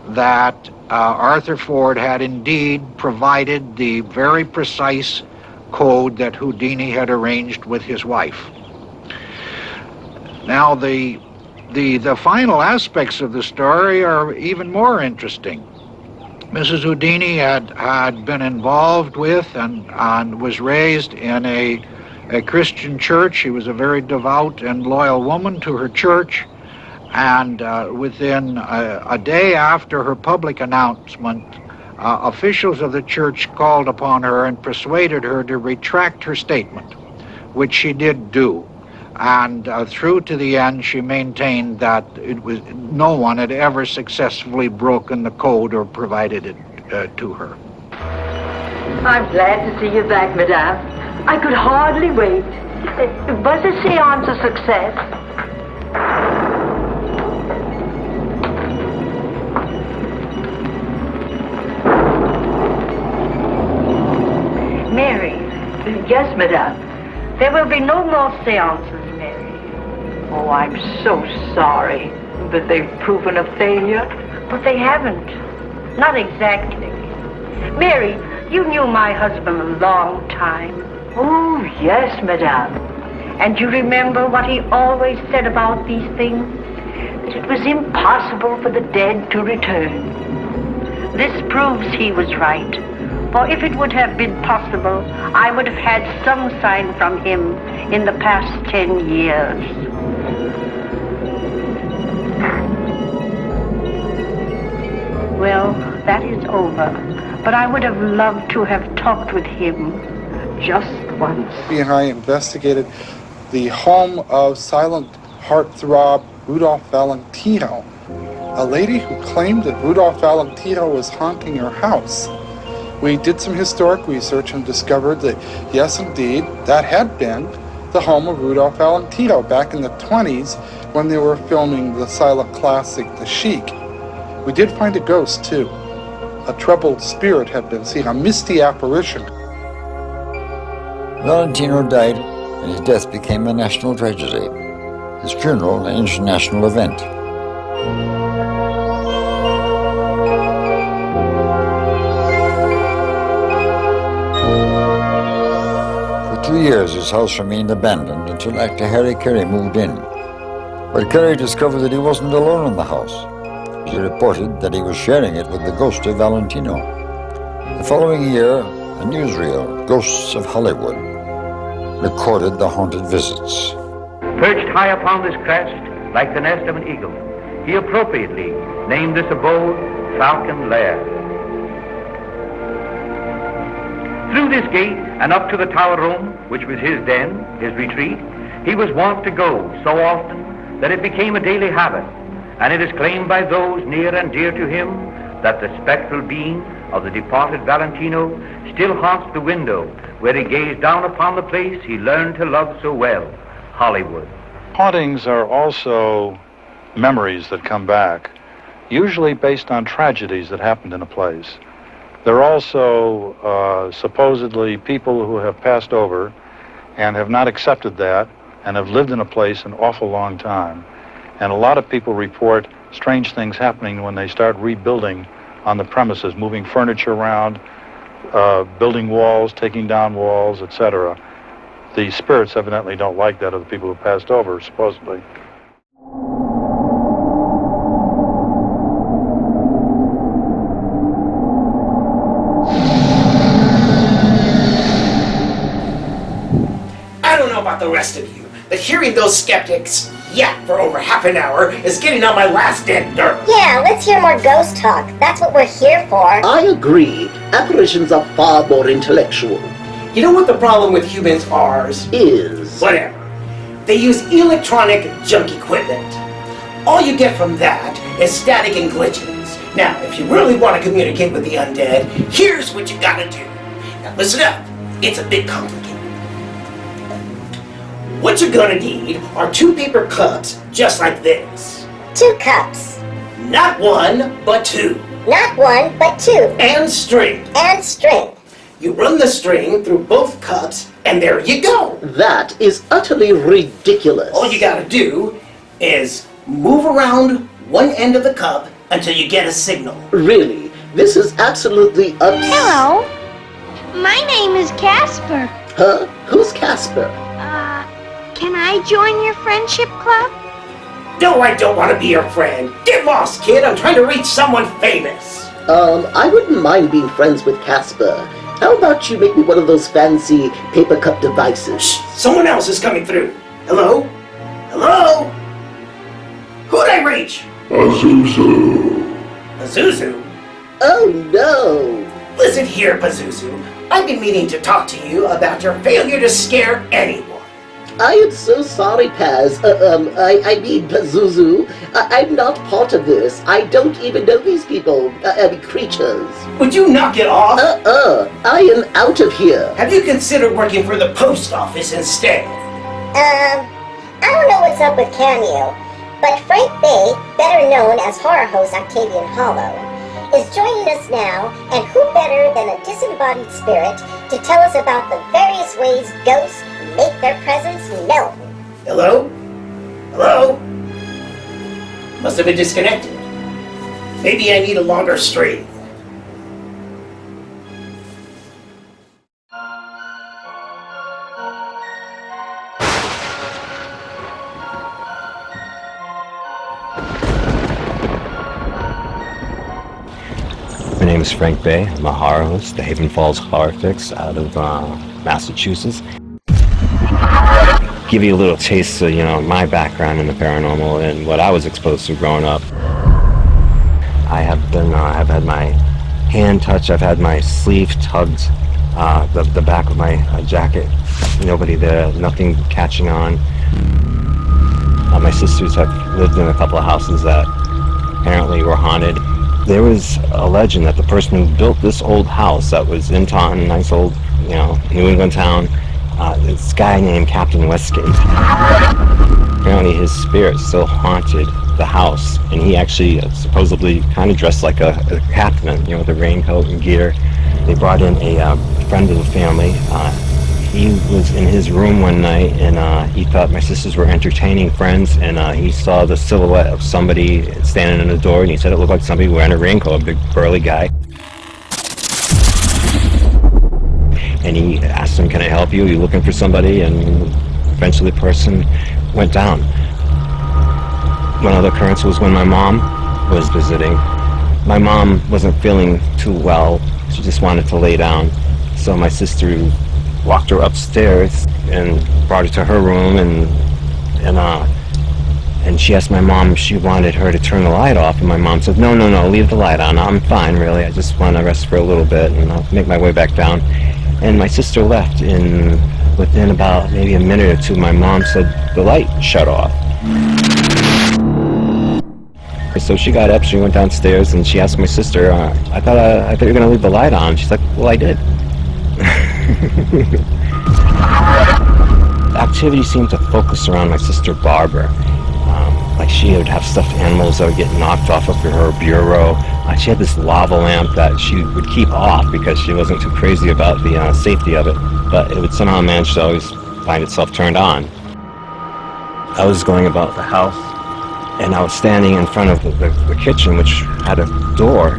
that Arthur Ford had indeed provided the very precise code that Houdini had arranged with his wife. Now, the final aspects of the story are even more interesting. Mrs. Houdini had been involved with and was raised in a Christian church. She was a very devout and loyal woman to her church. And within a day after her public announcement, officials of the church called upon her and persuaded her to retract her statement, which she did do. And through to the end, she maintained that no one had ever successfully broken the code or provided it to her. I'm glad to see you back, Madame. I could hardly wait. Was the seance a success? Mary. Yes, Madame. There will be no more seances, Mary. Oh, I'm so sorry. But they've proven a failure? But they haven't. Not exactly. Mary, you knew my husband a long time. Oh, yes, Madame. And you remember what he always said about these things? That it was impossible for the dead to return. This proves he was right. For if it would have been possible, I would have had some sign from him in the past 10 years. Well, that is over. But I would have loved to have talked with him just once. He and I investigated the home of silent heartthrob Rudolph Valentino, a lady who claimed that Rudolph Valentino was haunting her house. We did some historic research and discovered that, yes, indeed, that had been the home of Rudolph Valentino back in the 20s when they were filming the silent classic, The Sheik. We did find a ghost, too. A troubled spirit had been seen, a misty apparition. Valentino died, and his death became a national tragedy. His funeral an international event. 2 years, his house remained abandoned until actor Harry Carey moved in. But Carey discovered that he wasn't alone in the house. He reported that he was sharing it with the ghost of Valentino. The following year, a newsreel, Ghosts of Hollywood, recorded the haunted visits. Perched high upon this crest, like the nest of an eagle, he appropriately named this abode Falcon Lair. Through this gate and up to the tower room, which was his den, his retreat, he was wont to go so often that it became a daily habit, and it is claimed by those near and dear to him that the spectral being of the departed Valentino still haunts the window where he gazed down upon the place he learned to love so well, Hollywood. Hauntings are also memories that come back, usually based on tragedies that happened in a place. They're also supposedly people who have passed over and have not accepted that and have lived in a place an awful long time. And a lot of people report strange things happening when they start rebuilding on the premises, moving furniture around, building walls, taking down walls, etc. The spirits evidently don't like that of the people who passed over, supposedly. I don't know about the rest of you, but hearing those skeptics yap for over half an hour is getting on my last dead nerve. Yeah, let's hear more ghost talk. That's what we're here for. I agree. Apparitions are far more intellectual. You know what the problem with humans is? Whatever. They use electronic junk equipment. All you get from that is static and glitches. Now, if you really want to communicate with the undead, here's what you gotta do. Now listen up. It's a bit complicated. What you're gonna need are 2 paper cups just like this. 2 cups. Not 1, but 2. Not 1, but 2. And string. And string. You run the string through both cups, and there you go. That is utterly ridiculous. All you gotta do is move around one end of the cup until you get a signal. Really? This is absolutely Hello. My name is Casper. Huh? Who's Casper? Can I join your friendship club? No, I don't want to be your friend. Get lost, kid. I'm trying to reach someone famous. I wouldn't mind being friends with Casper. How about you make me one of those fancy paper cup devices? Shh, someone else is coming through. Hello? Hello? Who'd I reach? Pazuzu. Pazuzu? Oh, no. Listen here, Pazuzu. I've been meaning to talk to you about your failure to scare anyone. I am so sorry, Paz. I mean, Pazuzu. I'm not part of this. I don't even know these people. Creatures. Would you knock it off? I am out of here. Have you considered working for the post office instead? I don't know what's up with Cameo, but Frank Bay, better known as horror host Octavian Hallow, is joining us now, and who better than a disembodied spirit to tell us about the various ways ghosts make their presence known. Hello? Hello? Must have been disconnected. Maybe I need a longer string. My name is Frank Bay. I'm a horror host, the Haven Falls Horror Fix out of Massachusetts. Give you a little taste of, my background in the paranormal and what I was exposed to growing up. I have been, I've had my hand touched, I've had my sleeve tugged, the back of my jacket, nobody there, nothing catching on. My sisters have lived in a couple of houses that apparently were haunted. There was a legend that the person who built this old house that was in Taunton, nice old, New England town, this guy named Captain Westgate. Apparently his spirit still haunted the house, and he actually supposedly kind of dressed like a captain, with a raincoat and gear. They brought in a friend of the family. He was in his room one night, and he thought my sisters were entertaining friends, and he saw the silhouette of somebody standing in the door, and he said it looked like somebody wearing a raincoat, a big burly guy. and he asked him, "Can I help you? Are you looking for somebody?" And eventually the person went down. One other occurrence was when my mom was visiting. My mom wasn't feeling too well. She just wanted to lay down. So my sister walked her upstairs and brought her to her room, and she asked my mom if she wanted her to turn the light off, and my mom said, no, leave the light on. I'm fine, really. I just want to rest for a little bit, and I'll make my way back down. And my sister left, and within about maybe a minute or two, my mom said the light shut off. So she got up, she went downstairs, and she asked my sister, I thought you were going to leave the light on. She's like, well, I did. The activity seemed to focus around my sister Barbara. Like she would have stuffed animals that would get knocked off of her bureau. She had this lava lamp that she would keep off because she wasn't too crazy about the safety of it, but it would somehow manage to always find itself turned on. I was going about the house, and I was standing in front of the kitchen, which had a door,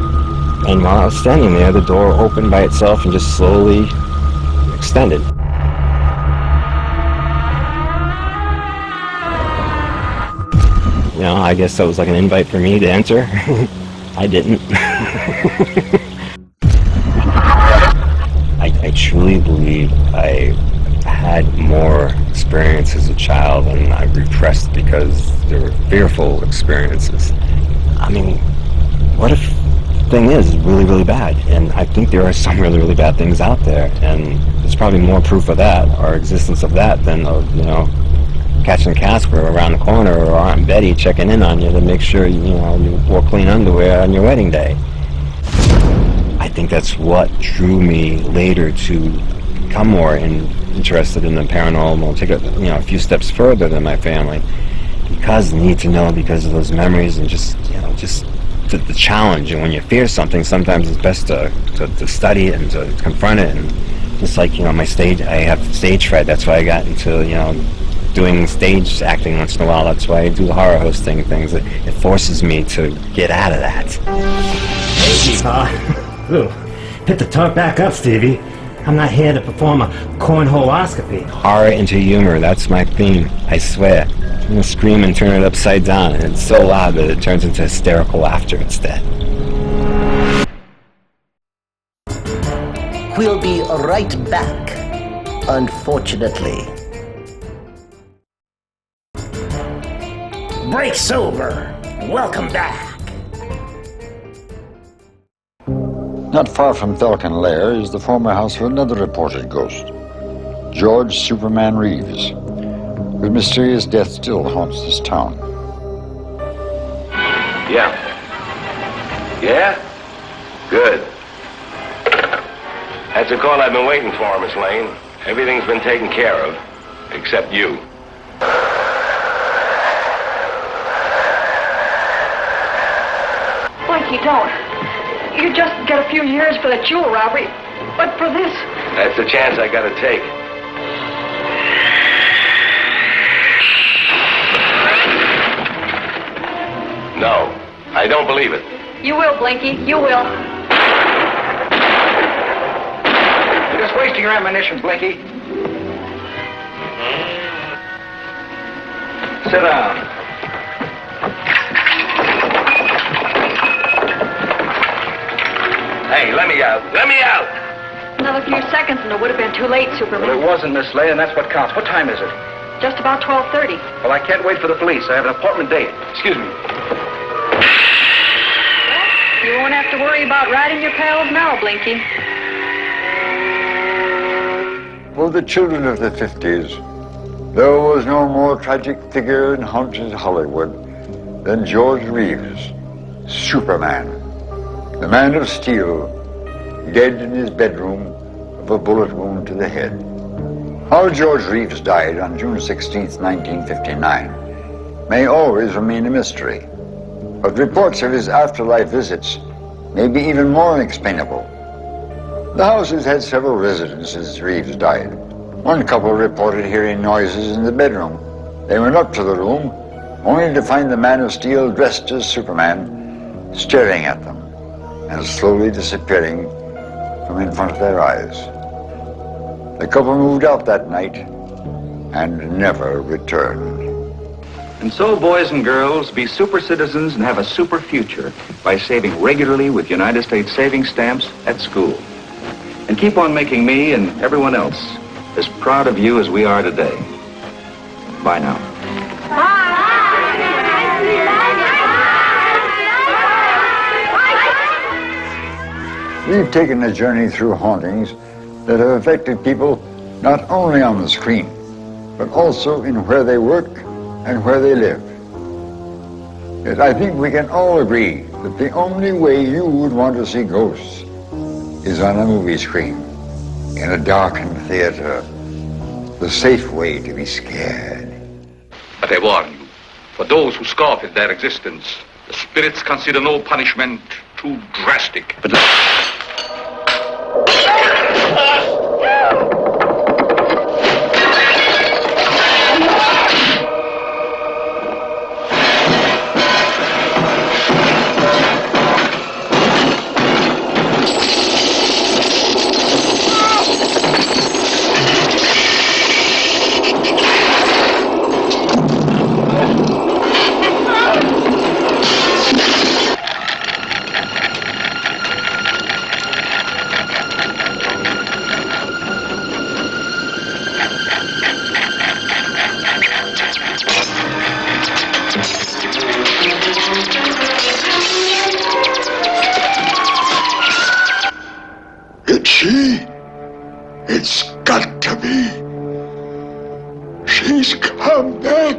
and while I was standing there, the door opened by itself and just slowly extended. You know, I guess that was like an invite for me to enter. I didn't. I truly believe I had more experience as a child and I repressed because they were fearful experiences. I mean, what if the thing is really, really bad? And I think there are some really, really bad things out there, and there's probably more proof of that, or existence of that, than of, you know, catching Casper around the corner or Aunt Betty checking in on you to make sure you wore clean underwear on your wedding day. I think that's what drew me later to become more interested in the paranormal, take it a few steps further than my family, because need to know, because of those memories and just the challenge. And when you fear something, sometimes it's best to study it and to confront it. And just like my stage, I have stage fright. That's why I got into doing stage acting once in a while. That's why I do horror hosting things. It forces me to get out of that. Hey, Steve-Pa. Ooh, pick the talk back up, Stevie. I'm not here to perform a cornholeoscopy. Horror into humor, that's my theme, I swear. I'm gonna scream and turn it upside down, and it's so loud that it turns into hysterical laughter instead. We'll be right back, unfortunately. Break's over. Welcome back. Not far from Falcon Lair is the former house of another reported ghost, George Superman Reeves, whose mysterious death still haunts this town. Yeah? Good. That's a call I've been waiting for, Miss Lane. Everything's been taken care of, except you. Blakey, don't. You just get a few years for the jewel robbery, but for this... That's the chance I gotta take. No, I don't believe it. You will, Blinky, you will. You're just wasting your ammunition, Blinky. Sit down. Hey, let me out. Let me out! Another few seconds and it would have been too late, Superman. Well, it wasn't, Miss Lane, and that's what counts. What time is it? Just about 12:30. Well, I can't wait for the police. I have an appointment date. Excuse me. You won't have to worry about riding your pals now, Blinky. For the children of the 50s, there was no more tragic figure in haunted Hollywood than George Reeves, Superman. The Man of Steel, dead in his bedroom of a bullet wound to the head. How George Reeves died on June 16, 1959, may always remain a mystery, but reports of his afterlife visits may be even more unexplainable. The house has had several residents since Reeves died. One couple reported hearing noises in the bedroom. They went up to the room, only to find the Man of Steel dressed as Superman, staring at them and slowly disappearing from in front of their eyes. The couple moved out that night and never returned. And so, boys and girls, be super citizens and have a super future by saving regularly with United States savings stamps at school. And keep on making me and everyone else as proud of you as we are today. Bye now. We've taken a journey through hauntings that have affected people not only on the screen, but also in where they work and where they live. Yet I think we can all agree that the only way you would want to see ghosts is on a movie screen, in a darkened theater, the safe way to be scared. But I warn you, for those who scoff at their existence, the spirits consider no punishment too drastic. But It's she. It's got to be. She's come back.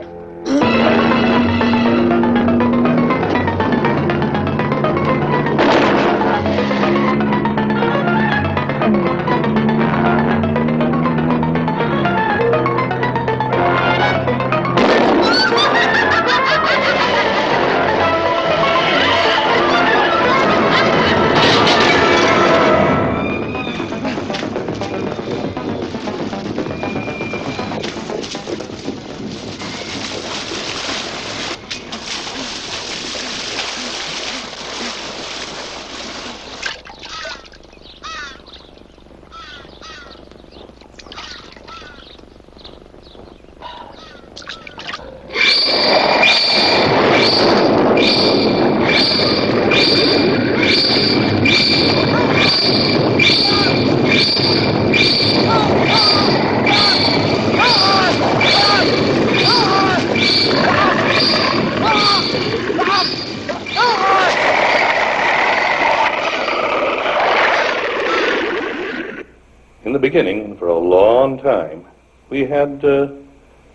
In the beginning, for a long time, we had a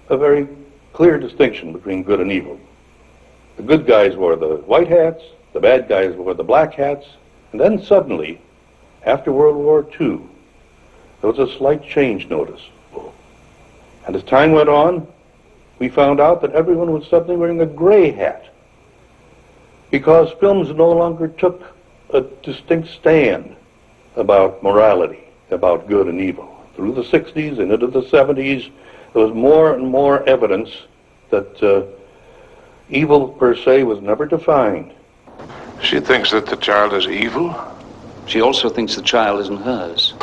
very clear distinction between good and evil. The good guys wore the white hats, the bad guys wore the black hats, and then suddenly, after World War II, there was a slight change noticeable. And as time went on, we found out that everyone was suddenly wearing a gray hat, because films no longer took a distinct stand about morality, about good and evil. Through the 60s and into the 70s, there was more and more evidence that evil per se was never defined. She thinks that the child is evil. She also thinks the child isn't hers.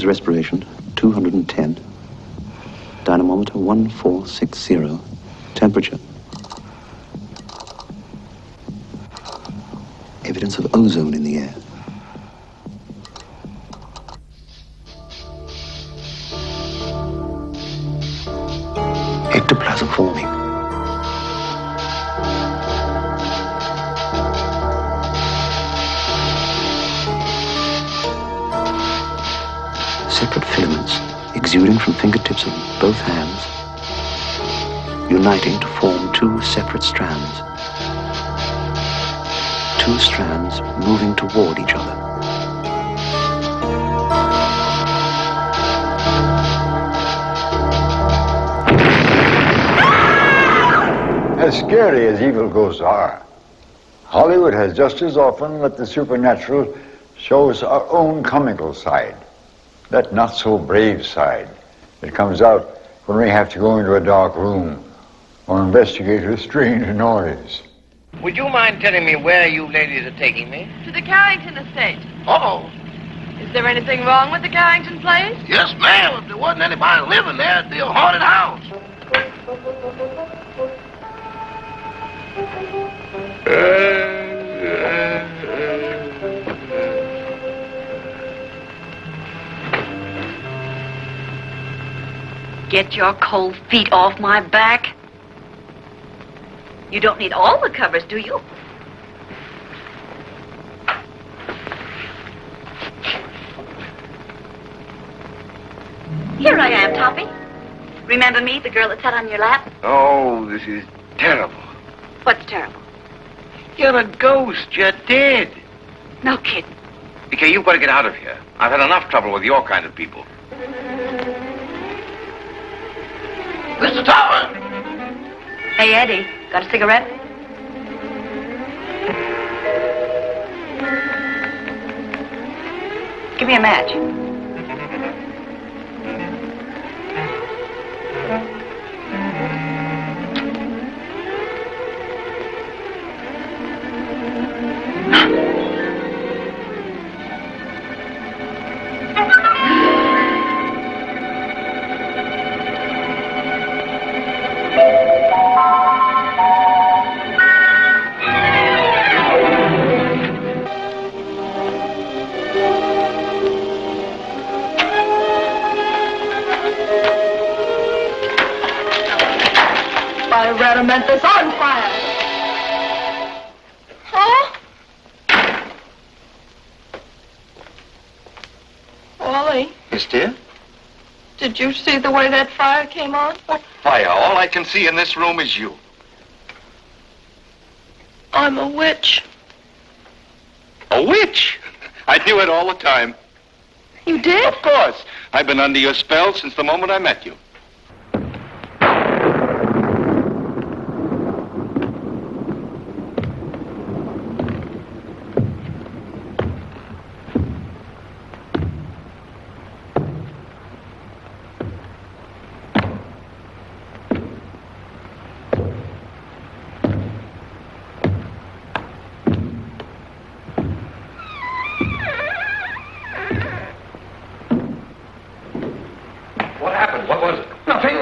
James respiration, 210. Dynamometer 1460. Temperature. Evidence of ozone in the air. Ectoplasm forming. Separate filaments exuding from fingertips of both hands, uniting to form two separate strands. Two strands moving toward each other. As scary as evil ghosts are, Hollywood has just as often let the supernatural show us our own comical side. That not-so-brave side that comes out when we have to go into a dark room or investigate a strange noise. Would you mind telling me where you ladies are taking me? To the Carrington estate. Oh. Is there anything wrong with the Carrington place? Yes, ma'am. If there wasn't anybody living there, it'd be a haunted house. Get your cold feet off my back. You don't need all the covers, do you? Here I am, Toppy. Remember me, the girl that sat on your lap? Oh, this is terrible. What's terrible? You're a ghost. You're dead. No kidding. BK, you've got to get out of here. I've had enough trouble with your kind of people. Mr. Towers! Hey, Eddie, got a cigarette? Give me a match. Memphis on fire. Huh? Wally, Yes, dear? did you see the way that fire came on? What fire? All I can see in this room is you. I'm a witch. A witch? I knew it all the time. You did? Of course. I've been under your spell since the moment I met you.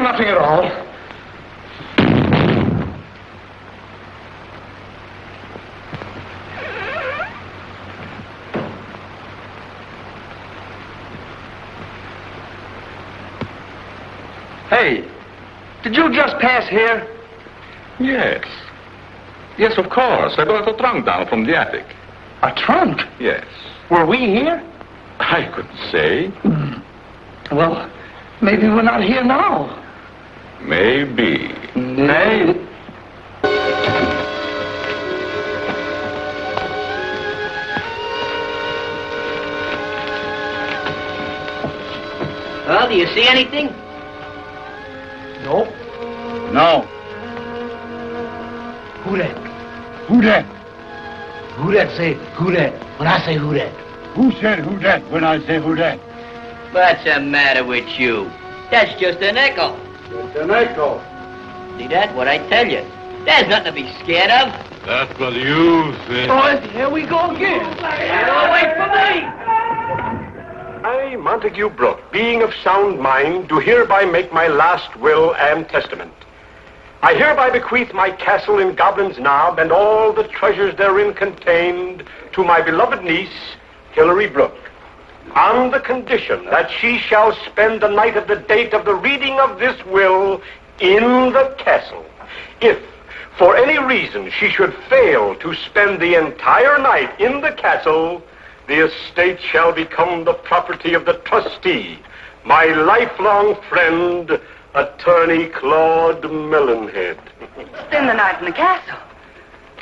Nothing at all. Hey, did you just pass here? Yes. Yes, of course. I brought a trunk down from the attic. A trunk? Yes. Were we here? I couldn't say. Well, maybe we're not here now. Maybe. Maybe. Well, do you see anything? No. No. Who that? Who that? Who that say who that when I say who that? Who said who that when I say who that? What's the matter with you? That's just an echo. It's an echo. See that? What I tell you. There's nothing to be scared of. That's what you say. Boys, here we go again. Wait for me. I, Montague Brooke, being of sound mind, do hereby make my last will and testament. I hereby bequeath my castle in Goblin's Knob and all the treasures therein contained to my beloved niece, Hilary Brooke, on the condition that she shall spend the night of the date of the reading of this will in the castle. If, for any reason, she should fail to spend the entire night in the castle, the estate shall become the property of the trustee, my lifelong friend, Attorney Claude Melonhead. Spend the night in the castle?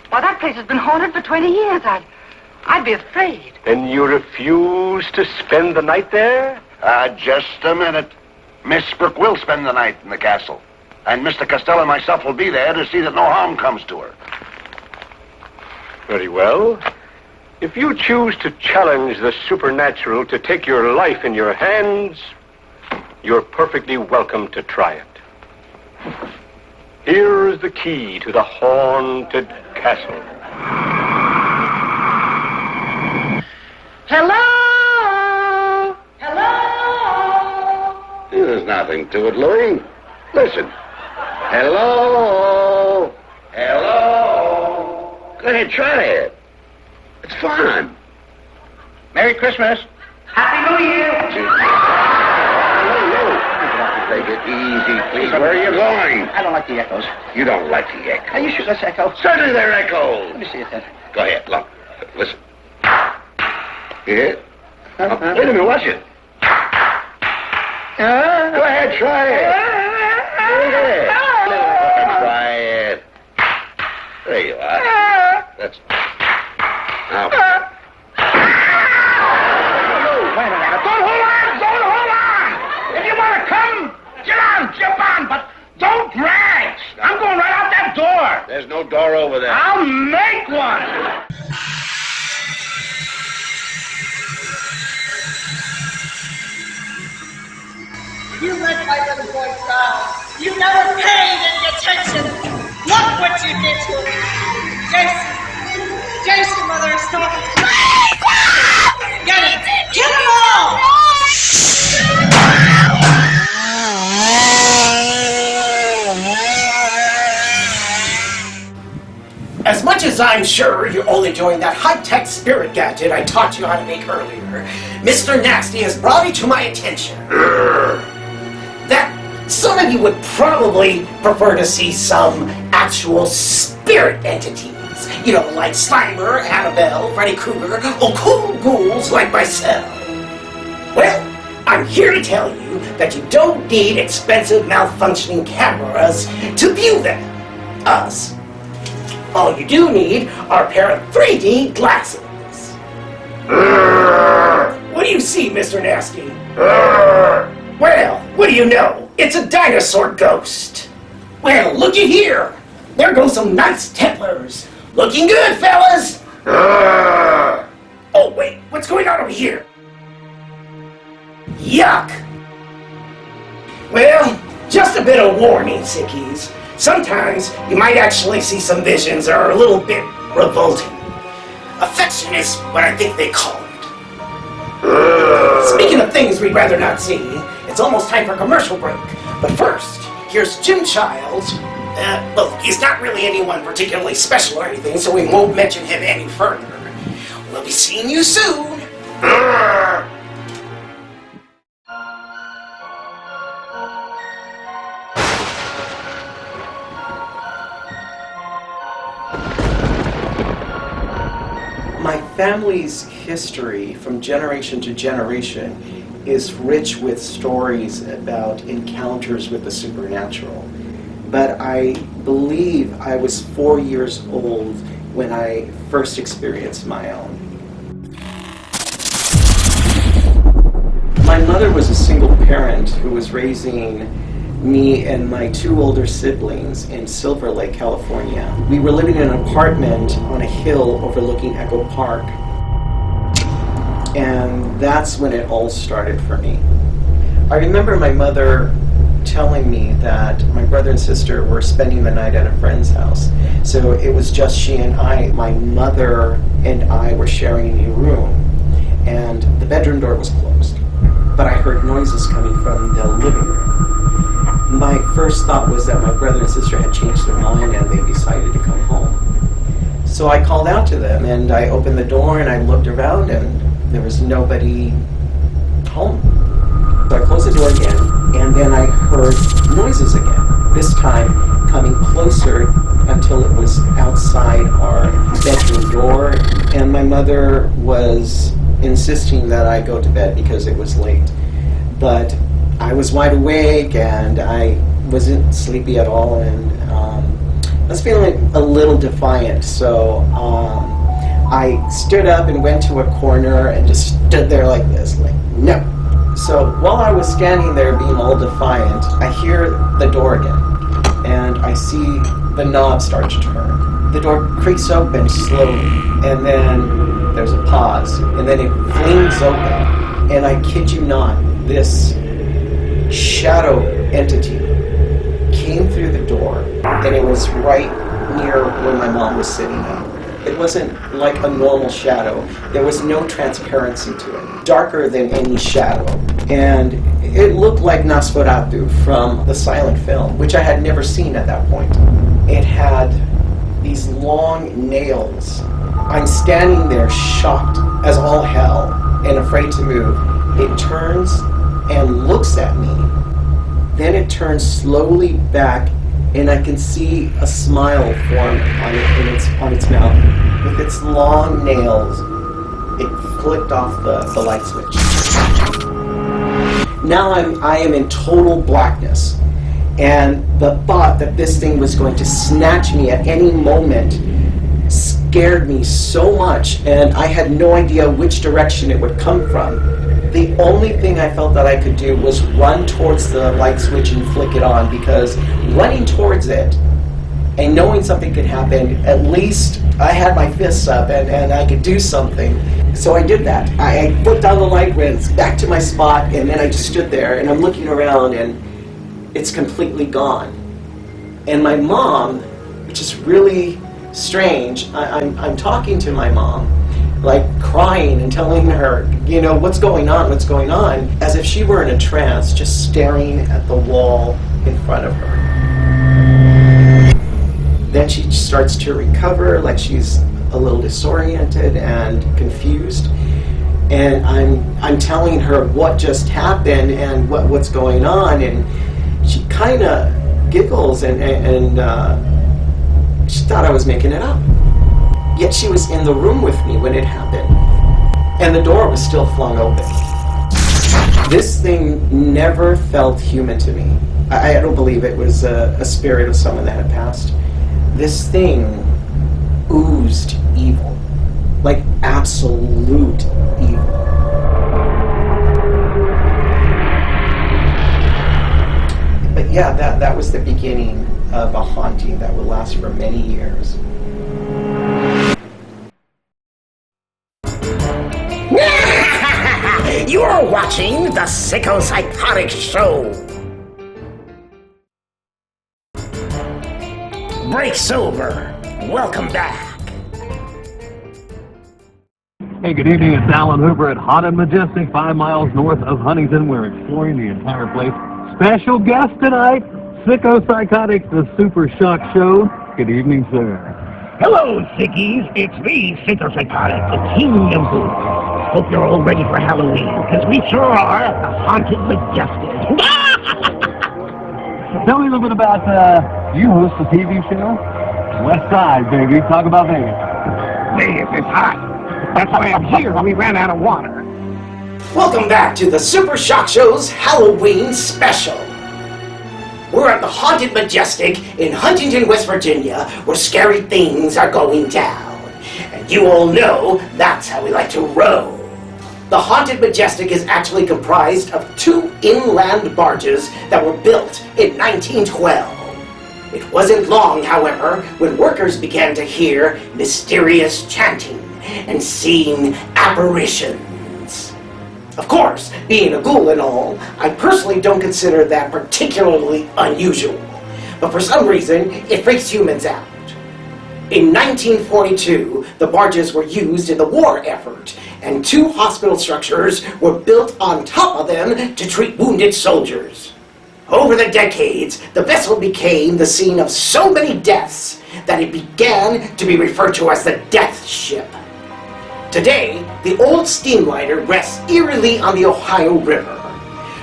Why, that place has been haunted for 20 years. I'd be afraid. And you refuse to spend the night there? Just a minute. Miss Brooke will spend the night in the castle. And Mr. Costello and myself will be there to see that no harm comes to her. Very well. If you choose to challenge the supernatural to take your life in your hands, you're perfectly welcome to try it. Here is the key to the haunted castle. Hello? Hello? There's nothing to it, Louie. Listen. Hello? Hello? Go ahead, try it. It's fun. Merry Christmas. Happy New Year. Take it easy, please. Where are you going? I don't like the echoes. You don't like the echoes? Are you sure that's echo? Certainly they're echoes. Let me see it then. Go ahead, look. Listen. Yeah? Wait a minute, watch it. Go ahead, try it. Try it. There you are. That's... Now... Wait a minute. Don't hold on! If you want to come, jump on, but don't drag. I'm going right out that door. There's no door over there. I'll make one. You let my little boy down. You never paid any attention. Look what you did to him. Jason, mother is talking. Get him! Kill them all! As much as I'm sure you're only doing that high-tech spirit gadget I taught you how to make earlier, Mr. Nasty has brought it to my attention that some of you would probably prefer to see some actual spirit entities. You know, like Slimer, Annabelle, Freddy Krueger, or cool ghouls like myself. Well, I'm here to tell you that you don't need expensive malfunctioning cameras to view them. Us. All you do need are a pair of 3D glasses. What do you see, Mr. Nasty? Well, what do you know? It's a dinosaur ghost. Well, looky here. There go some nice Templars. Looking good, fellas. Oh, wait. What's going on over here? Yuck. Well, just a bit of warning, sickies. Sometimes you might actually see some visions that are a little bit revolting. Affection is what I think they call it. Speaking of things we'd rather not see, it's almost time for a commercial break. But first, here's Jim Childs. Well, he's not really anyone particularly special or anything, so we won't mention him any further. We'll be seeing you soon. My family's history from generation to generation is rich with stories about encounters with the supernatural. But I believe I was 4 years old when I first experienced my own. My mother was a single parent who was raising me and my 2 older siblings in Silver Lake, California. We were living in an apartment on a hill overlooking Echo Park. And that's when it all started for me. I remember my mother telling me that my brother and sister were spending the night at a friend's house. So it was just she and I. My mother and I were sharing a room, and the bedroom door was closed. but I heard noises coming from the living room. My first thought was that my brother and sister had changed their mind and they decided to come home. So I called out to them, and I opened the door and I looked around, and there was nobody home. So I closed the door again, and then I heard noises again, this time coming closer until it was outside our bedroom door, and my mother was insisting that I go to bed because it was late. But I was wide awake and I wasn't sleepy at all, and I was feeling a little defiant, so I stood up and went to a corner and just stood there like this, like, no. So while I was standing there being all defiant, I hear the door again, and I see the knob start to turn. The door creaks open slowly, and then there's a pause, and then it flings open, and I kid you not, this shadow entity came through the door, and it was right near where my mom was sitting at. It wasn't like a normal shadow. There was no transparency to it. Darker than any shadow. And it looked like Nosferatu from the silent film, which I had never seen at that point. It had these long nails. I'm standing there shocked as all hell and afraid to move. It turns and looks at me. Then it turns slowly back, and I can see a smile form on its mouth. With its long nails, it flicked off the light switch. Now I am in total blackness, and the thought that this thing was going to snatch me at any moment scared me so much, and I had no idea which direction it would come from. The only thing I felt that I could do was run towards the light switch and flick it on, because running towards it and knowing something could happen, at least I had my fists up and I could do something. So I did that. I flipped on the light, went back to my spot, and then I just stood there and I'm looking around and it's completely gone. And my mom, which is really strange, I'm talking to my mom, like crying and telling her, you know, what's going on, as if she were in a trance, just staring at the wall in front of her. Then she starts to recover, like she's a little disoriented and confused. And I'm telling her what just happened and what's going on, and she kind of giggles and she thought I was making it up. Yet she was in the room with me when it happened, and the door was still flung open. This thing never felt human to me. I don't believe it was a spirit of someone that had passed. This thing oozed evil, like absolute evil. But yeah, that was the beginning of a haunting that would last for many years. You're watching the Sicko-Psychotic Show. Break sober. Welcome back. Hey, good evening. It's Alan Hoover at Haunted Majestic, 5 miles north of Huntington. We're exploring the entire place. Special guest tonight, Sicko-Psychotic, the Super Shock Show. Good evening, sir. Hello, Sickies. It's me, Sicko-Psychotic, the king of ghouls. Hope you're all ready for Halloween, because we sure are at the Haunted Majestic. Tell me a little bit about, you host a TV show? West Side, baby. Talk about Vegas. Vegas is hot. That's why I'm here. We ran out of water. Welcome back to the Super Shock Show's Halloween special. We're at the Haunted Majestic in Huntington, West Virginia, where scary things are going down. And you all know that's how we like to roll. The Haunted Majestic is actually comprised of 2 inland barges that were built in 1912. It wasn't long, however, when workers began to hear mysterious chanting and seeing apparitions. Of course, being a ghoul and all, I personally don't consider that particularly unusual. But for some reason, it freaks humans out. In 1942, the barges were used in the war effort, and 2 hospital structures were built on top of them to treat wounded soldiers. Over the decades, the vessel became the scene of so many deaths that it began to be referred to as the Death Ship. Today, the old steamliner rests eerily on the Ohio River.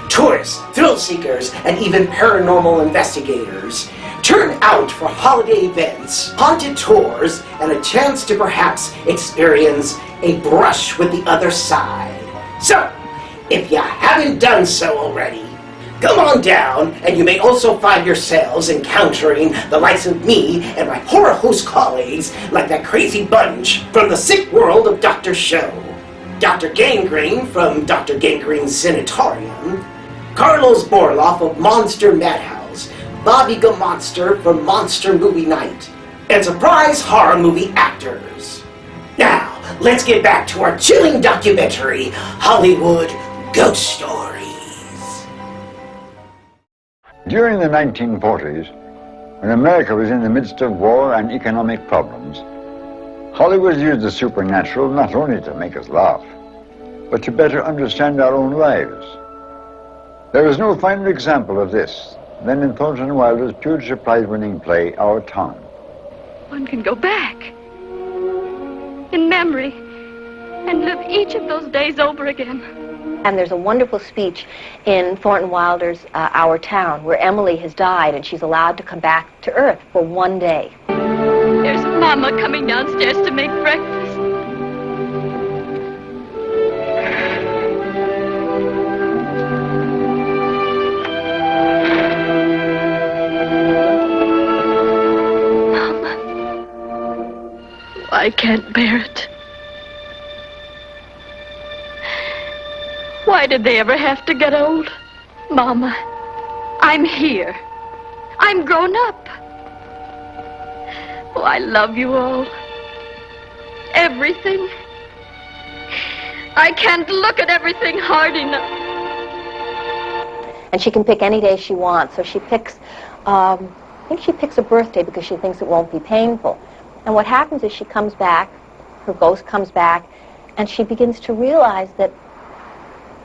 Tourists, thrill seekers, and even paranormal investigators turn out for holiday events, haunted tours, and a chance to perhaps experience a brush with the other side. So, if you haven't done so already, come on down, and you may also find yourselves encountering the likes of me and my horror host colleagues, like that crazy bunch from the sick world of Dr. Show. Dr. Gangrene from Dr. Gangrene's Sanatorium, Carlos Borloff of Monster Madhouse, Bobby Gammonster from Monster Movie Night, and surprise horror movie actors. Now, let's get back to our chilling documentary, Hollywood Ghost Stories. During the 1940s, when America was in the midst of war and economic problems, Hollywood used the supernatural not only to make us laugh, but to better understand our own lives. There is no finer example of this than in Thornton Wilder's Pulitzer Prize-winning play, Our Town. One can go back in memory and live each of those days over again. And there's a wonderful speech in Thornton Wilder's Our Town, where Emily has died and she's allowed to come back to Earth for one day. There's Mama coming downstairs to make breakfast. I can't bear it. Why did they ever have to get old? Mama, I'm here. I'm grown up. Oh, I love you all. Everything. I can't look at everything hard enough. And she can pick any day she wants. So she picks, I think she picks a birthday because she thinks it won't be painful. And what happens is she comes back, her ghost comes back, and she begins to realize that,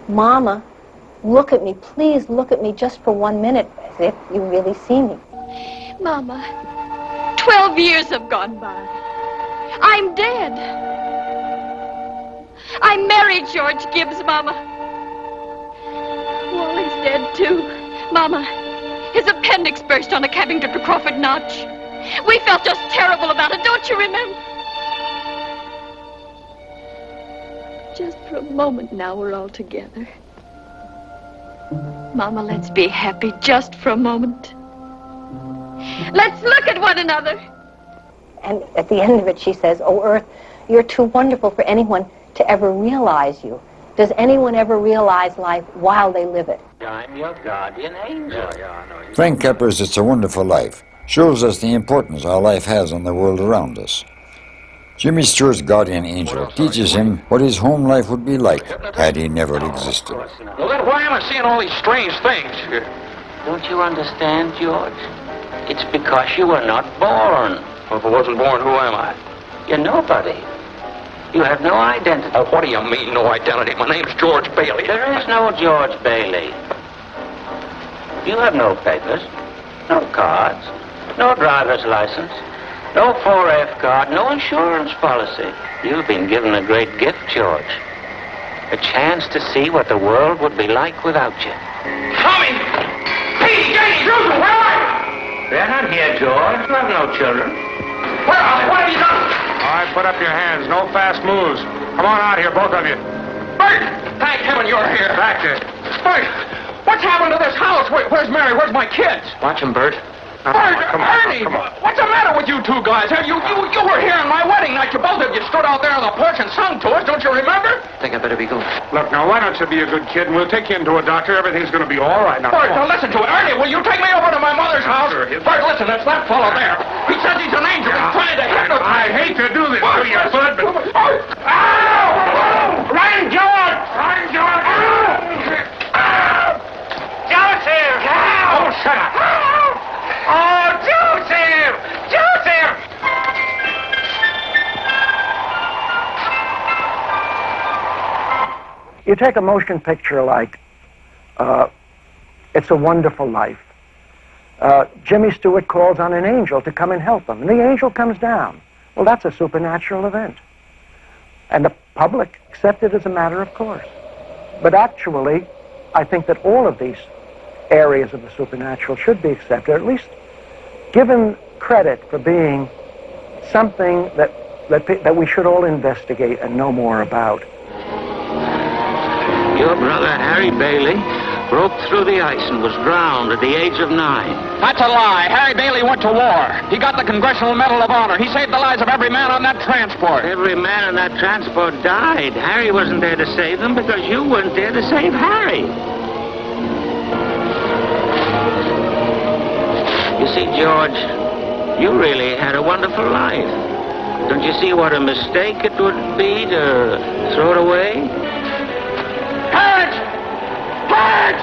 Mama, look at me, please look at me just for 1 minute, as if you really see me. Mama, 12 years have gone by. I'm dead. I married George Gibbs, Mama. Wally's dead, too. Mama, his appendix burst on a cabbing trip to Crawford Notch. We felt just terrible about it, don't you remember? Just for a moment now, we're all together. Mama, let's be happy just for a moment. Let's look at one another. And at the end of it, she says, "Oh, Earth, you're too wonderful for anyone to ever realize you. Does anyone ever realize life while they live it?" I'm your guardian angel. Frank Capra's It's a Wonderful Life shows us the importance our life has on the world around us. Jimmy Stewart's guardian angel teaches him what his home life would be like had he never existed. Well, then why am I seeing all these strange things? Don't you understand, George? It's because you were not born. Well, if I wasn't born, who am I? You're nobody. You have no identity. What do you mean, no identity? My name's George Bailey. There is no George Bailey. You have no papers, no cards, no driver's license, no 4F card, no insurance policy. You've been given a great gift, George. A chance to see what the world would be like without you. Tommy! Hey, Janie, Susan, where are you? They're not here, George. You have no children. What have you done? All right, put up your hands. No fast moves. Come on out here, both of you. Bert! Thank heaven you're here. Back there. Bert! What's happened to this house? Where's Mary? Where's my kids? Watch him, Bert. Bert, Ernie, what's the matter with you two guys? You were here on my wedding night. You both of you stood out there on the porch and sung to us. Don't you remember? I think I better be going. Look, now, why don't you be a good kid and we'll take you into a doctor. Everything's going to be all right now. Bert, now listen to it. Ernie, will you take me over to my mother's house? Sure. Bert, listen, it's that fellow there. He says he's an angel. He's trying to hypnotize. I hate to do this to you, bud, but... Run, George! Run, George! Joseph! Oh, shut up! Oh, Joseph! Joseph! You take a motion picture like It's a Wonderful Life. Jimmy Stewart calls on an angel to come and help him, and the angel comes down. Well, that's a supernatural event. And the public accept it as a matter of course. But actually, I think that all of these areas of the supernatural should be accepted, or at least given credit for being something that we should all investigate and know more about. Your brother, Harry Bailey, broke through the ice and was drowned at the age of 9. That's a lie. Harry Bailey went to war. He got the Congressional Medal of Honor. He saved the lives of every man on that transport. Every man on that transport died. Harry wasn't there to save them because you weren't there to save Harry. You see, George, you really had a wonderful life. Don't you see what a mistake it would be to throw it away? Clarence! Clarence!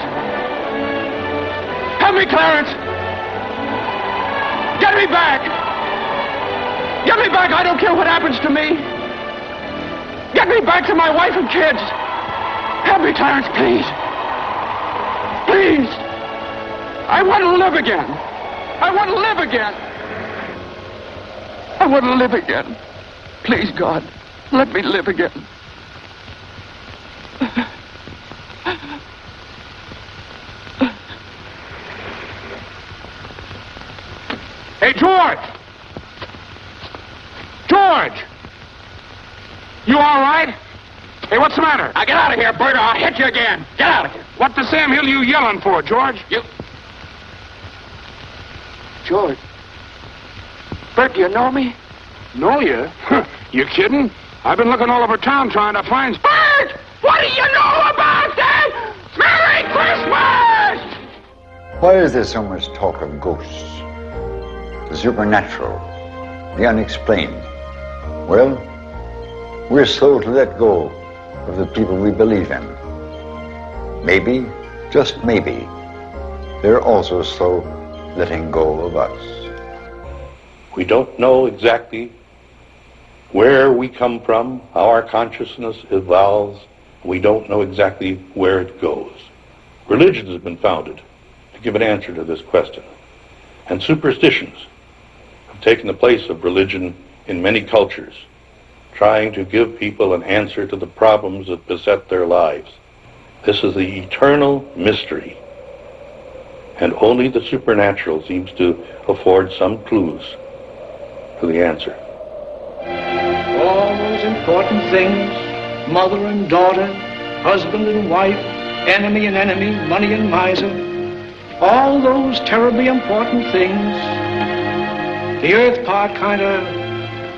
Help me, Clarence! Get me back! Get me back! I don't care what happens to me! Get me back to my wife and kids! Help me, Clarence, please! Please! I want to live again! I want to live again! I want to live again. Please, God, let me live again. Hey, George! George! You all right? Hey, what's the matter? Now get out of here, Bert, or I'll hit you again. Get out of here. What the Sam Hill you yelling for, George? You... George. Bert, do you know me? Know you? You kidding? I've been looking all over town trying to find... Bert! What do you know about that? Merry Christmas! Why is there so much talk of ghosts? The supernatural, the unexplained. Well, we're slow to let go of the people we believe in. Maybe, just maybe, they're also slow letting go of us. We don't know exactly where we come from, how our consciousness evolves. We don't know exactly where it goes. Religions have been founded to give an answer to this question. And superstitions have taken the place of religion in many cultures, trying to give people an answer to the problems that beset their lives. This is the eternal mystery, and only the supernatural seems to afford some clues to the answer. All those important things, mother and daughter, husband and wife, enemy and enemy, money and miser, all those terribly important things, the earth part kind of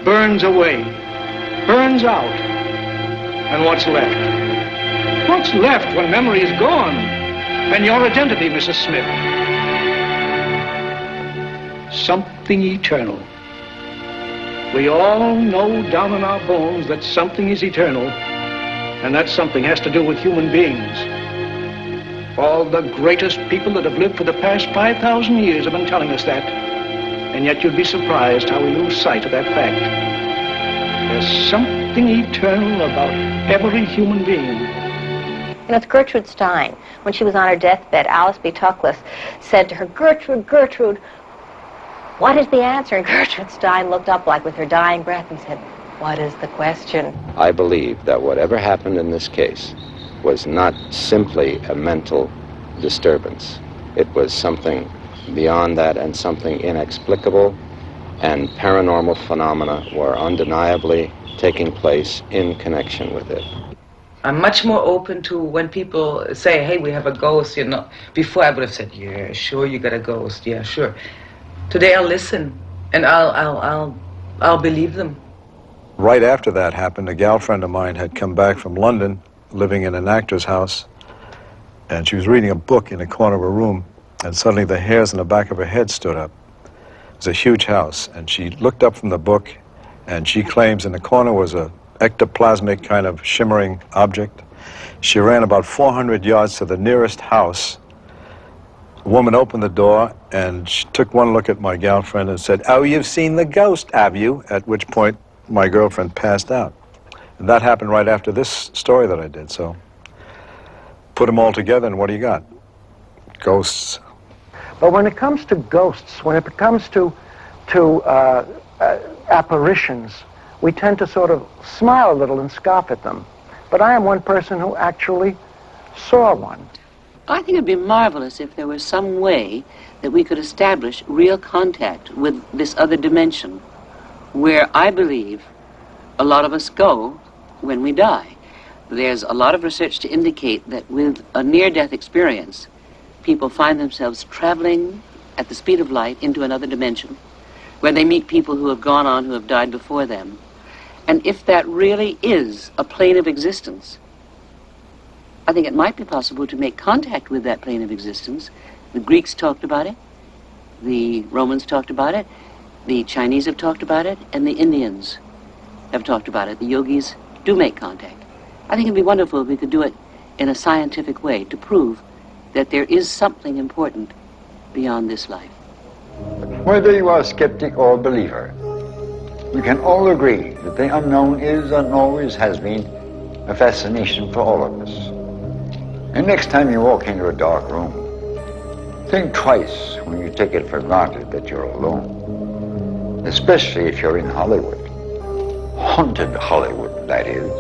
burns away, burns out. And what's left? What's left when memory is gone? And your identity, Mrs. Smith? Something eternal. We all know down in our bones that something is eternal, and that something has to do with human beings. All the greatest people that have lived for the past 5,000 years have been telling us that, and yet you'd be surprised how we lose sight of that fact. There's something eternal about every human being. You know, it's Gertrude Stein. When she was on her deathbed, Alice B. Toklas said to her, "Gertrude, Gertrude, what is the answer?" And Gertrude Stein looked up like with her dying breath and said, "What is the question?" I believe that whatever happened in this case was not simply a mental disturbance. It was something beyond that, and something inexplicable, and paranormal phenomena were undeniably taking place in connection with it. I'm much more open to when people say, "Hey, we have a ghost," you know. Before I would have said, "Yeah, sure, you got a ghost. Yeah, sure." Today I'll listen, and I'll believe them. Right after that happened, a gal friend of mine had come back from London, living in an actor's house, and she was reading a book in a corner of her room, and suddenly the hairs on the back of her head stood up. It was a huge house, and she looked up from the book, and she claims in the corner was a ectoplasmic kind of shimmering object. She ran about 400 yards to the nearest house. A woman opened the door, and she took one look at my girlfriend and said, "Oh, you've seen the ghost, have you?" At which point, my girlfriend passed out. And that happened right after this story that I did, so put them all together, and what do you got? Ghosts. But when it comes to ghosts, when it comes to apparitions, we tend to sort of smile a little and scoff at them. But I am one person who actually saw one. I think it'd be marvelous if there was some way that we could establish real contact with this other dimension, where I believe a lot of us go when we die. There's a lot of research to indicate that with a near-death experience, people find themselves traveling at the speed of light into another dimension, where they meet people who have gone on, who have died before them. And if that really is a plane of existence, I think it might be possible to make contact with that plane of existence. The Greeks talked about it, the Romans talked about it, the Chinese have talked about it, and the Indians have talked about it. The yogis do make contact. I think it'd be wonderful if we could do it in a scientific way to prove that there is something important beyond this life. Whether you are a skeptic or a believer, we can all agree that the unknown is and always has been a fascination for all of us. And next time you walk into a dark room, think twice when you take it for granted that you're alone, especially if you're in Hollywood. Haunted Hollywood, that is.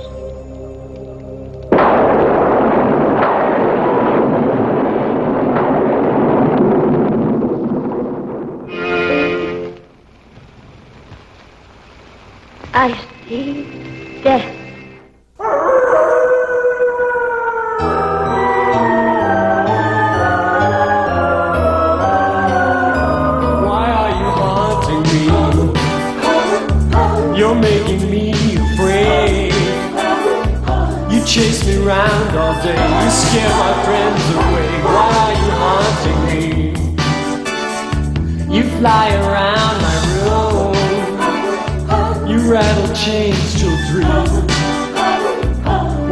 I see death. Why are you haunting me? You're making me afraid. You chase me round all day. You scare my friends away. Why are you haunting me? You fly around my room. You rattle chains till 3.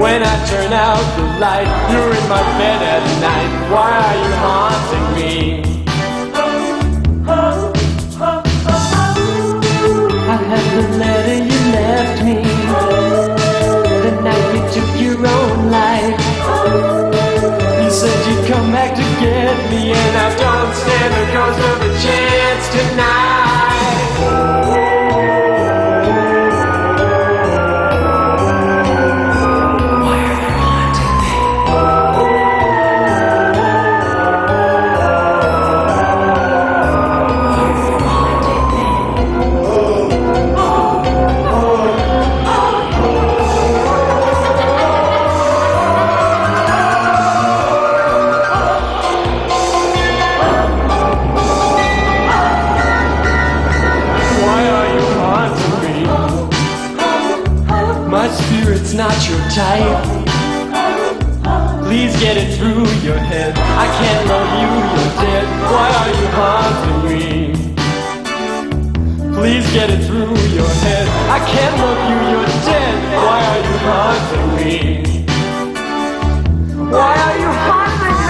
When I turn out the light, you're in my bed at night. Why are you haunting me? I have the letter you left me, the night you took your own life. You said you'd come back to get me, and I don't stand the ghost of a chance tonight. It's not your type. Please get it through your head. I can't love you, you're dead. Why are you haunting me? Please get it through your head. I can't love you, you're dead. Why are you haunting me? Why are you haunting me?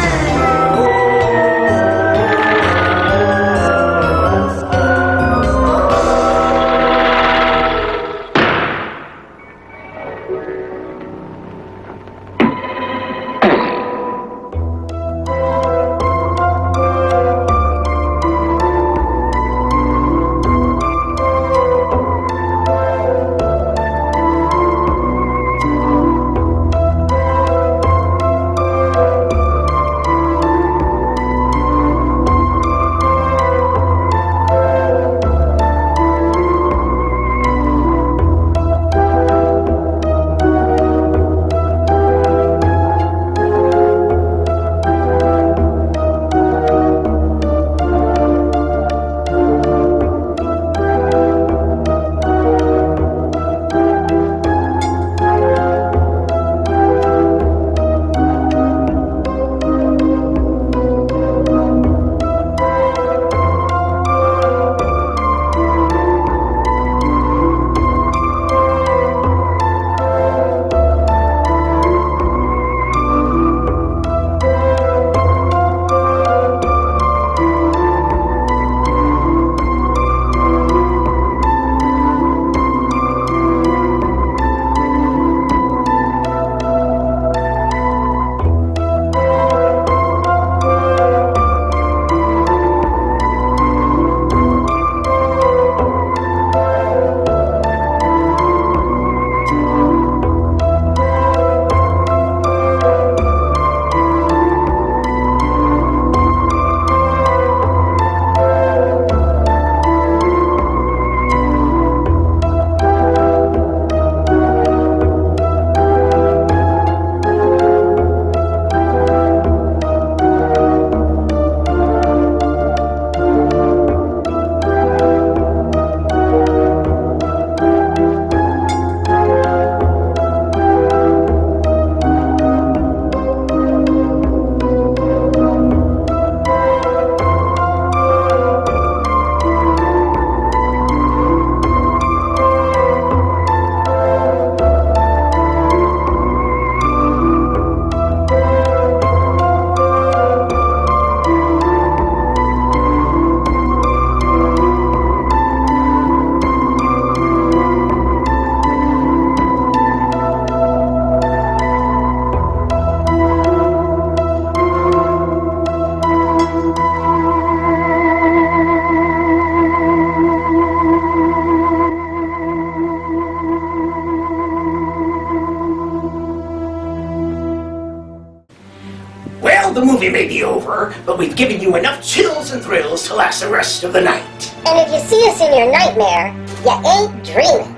may be over, but we've given you enough chills and thrills to last the rest of the night. And if you see us in your nightmare, you ain't dreaming.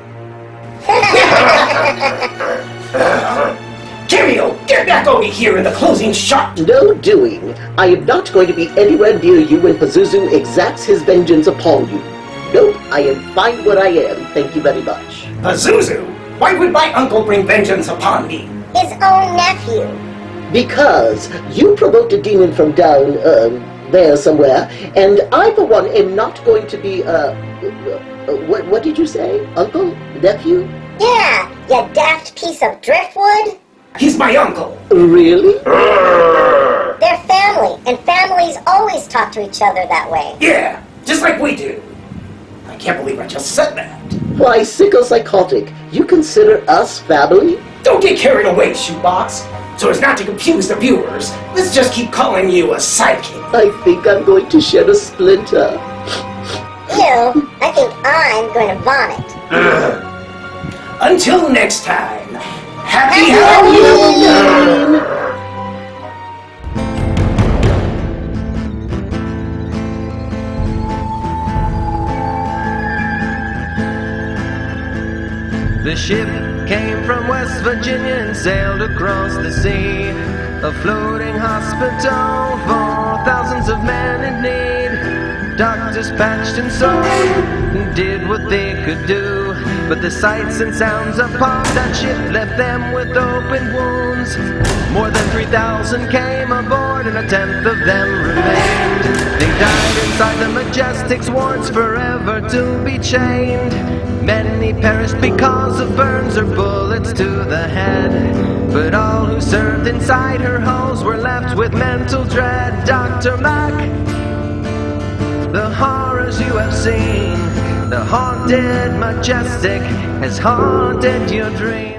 Cheerio, get back over here in the closing shot. No doing. I am not going to be anywhere near you when Pazuzu exacts his vengeance upon you. Nope, I am fine where I am, thank you very much. Pazuzu? Why would my uncle bring vengeance upon me? His own nephew. Because you provoked a demon from down, there somewhere, and I, for one, am not going to be, what did you say? Uncle? Nephew? Yeah, you daft piece of driftwood. He's my uncle. Really? They're family, and families always talk to each other that way. Yeah, just like we do. I can't believe I just said that. Why, Sicko-Psychotic, you consider us family? Don't get carried away, shoebox. So as not to confuse the viewers, let's just keep calling you a sidekick. I think I'm going to shed a splinter. Ew, I think I'm going to vomit. Until next time, Happy Halloween! The ship came from West Virginia and sailed across the sea. A floating hospital for thousands of men in need. Doctors patched and sewed, did what they could do. But the sights and sounds upon that ship left them with open wounds. More than 3,000 came aboard and a tenth of them remained. They died inside the Majestic's wards, forever to be chained. Many perished because of burns or bullets to the head. But all who served inside her halls were left with mental dread. Dr. Mack, the horrors you have seen, the Haunted Majestic has haunted your dreams.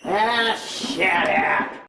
Ah, shut up.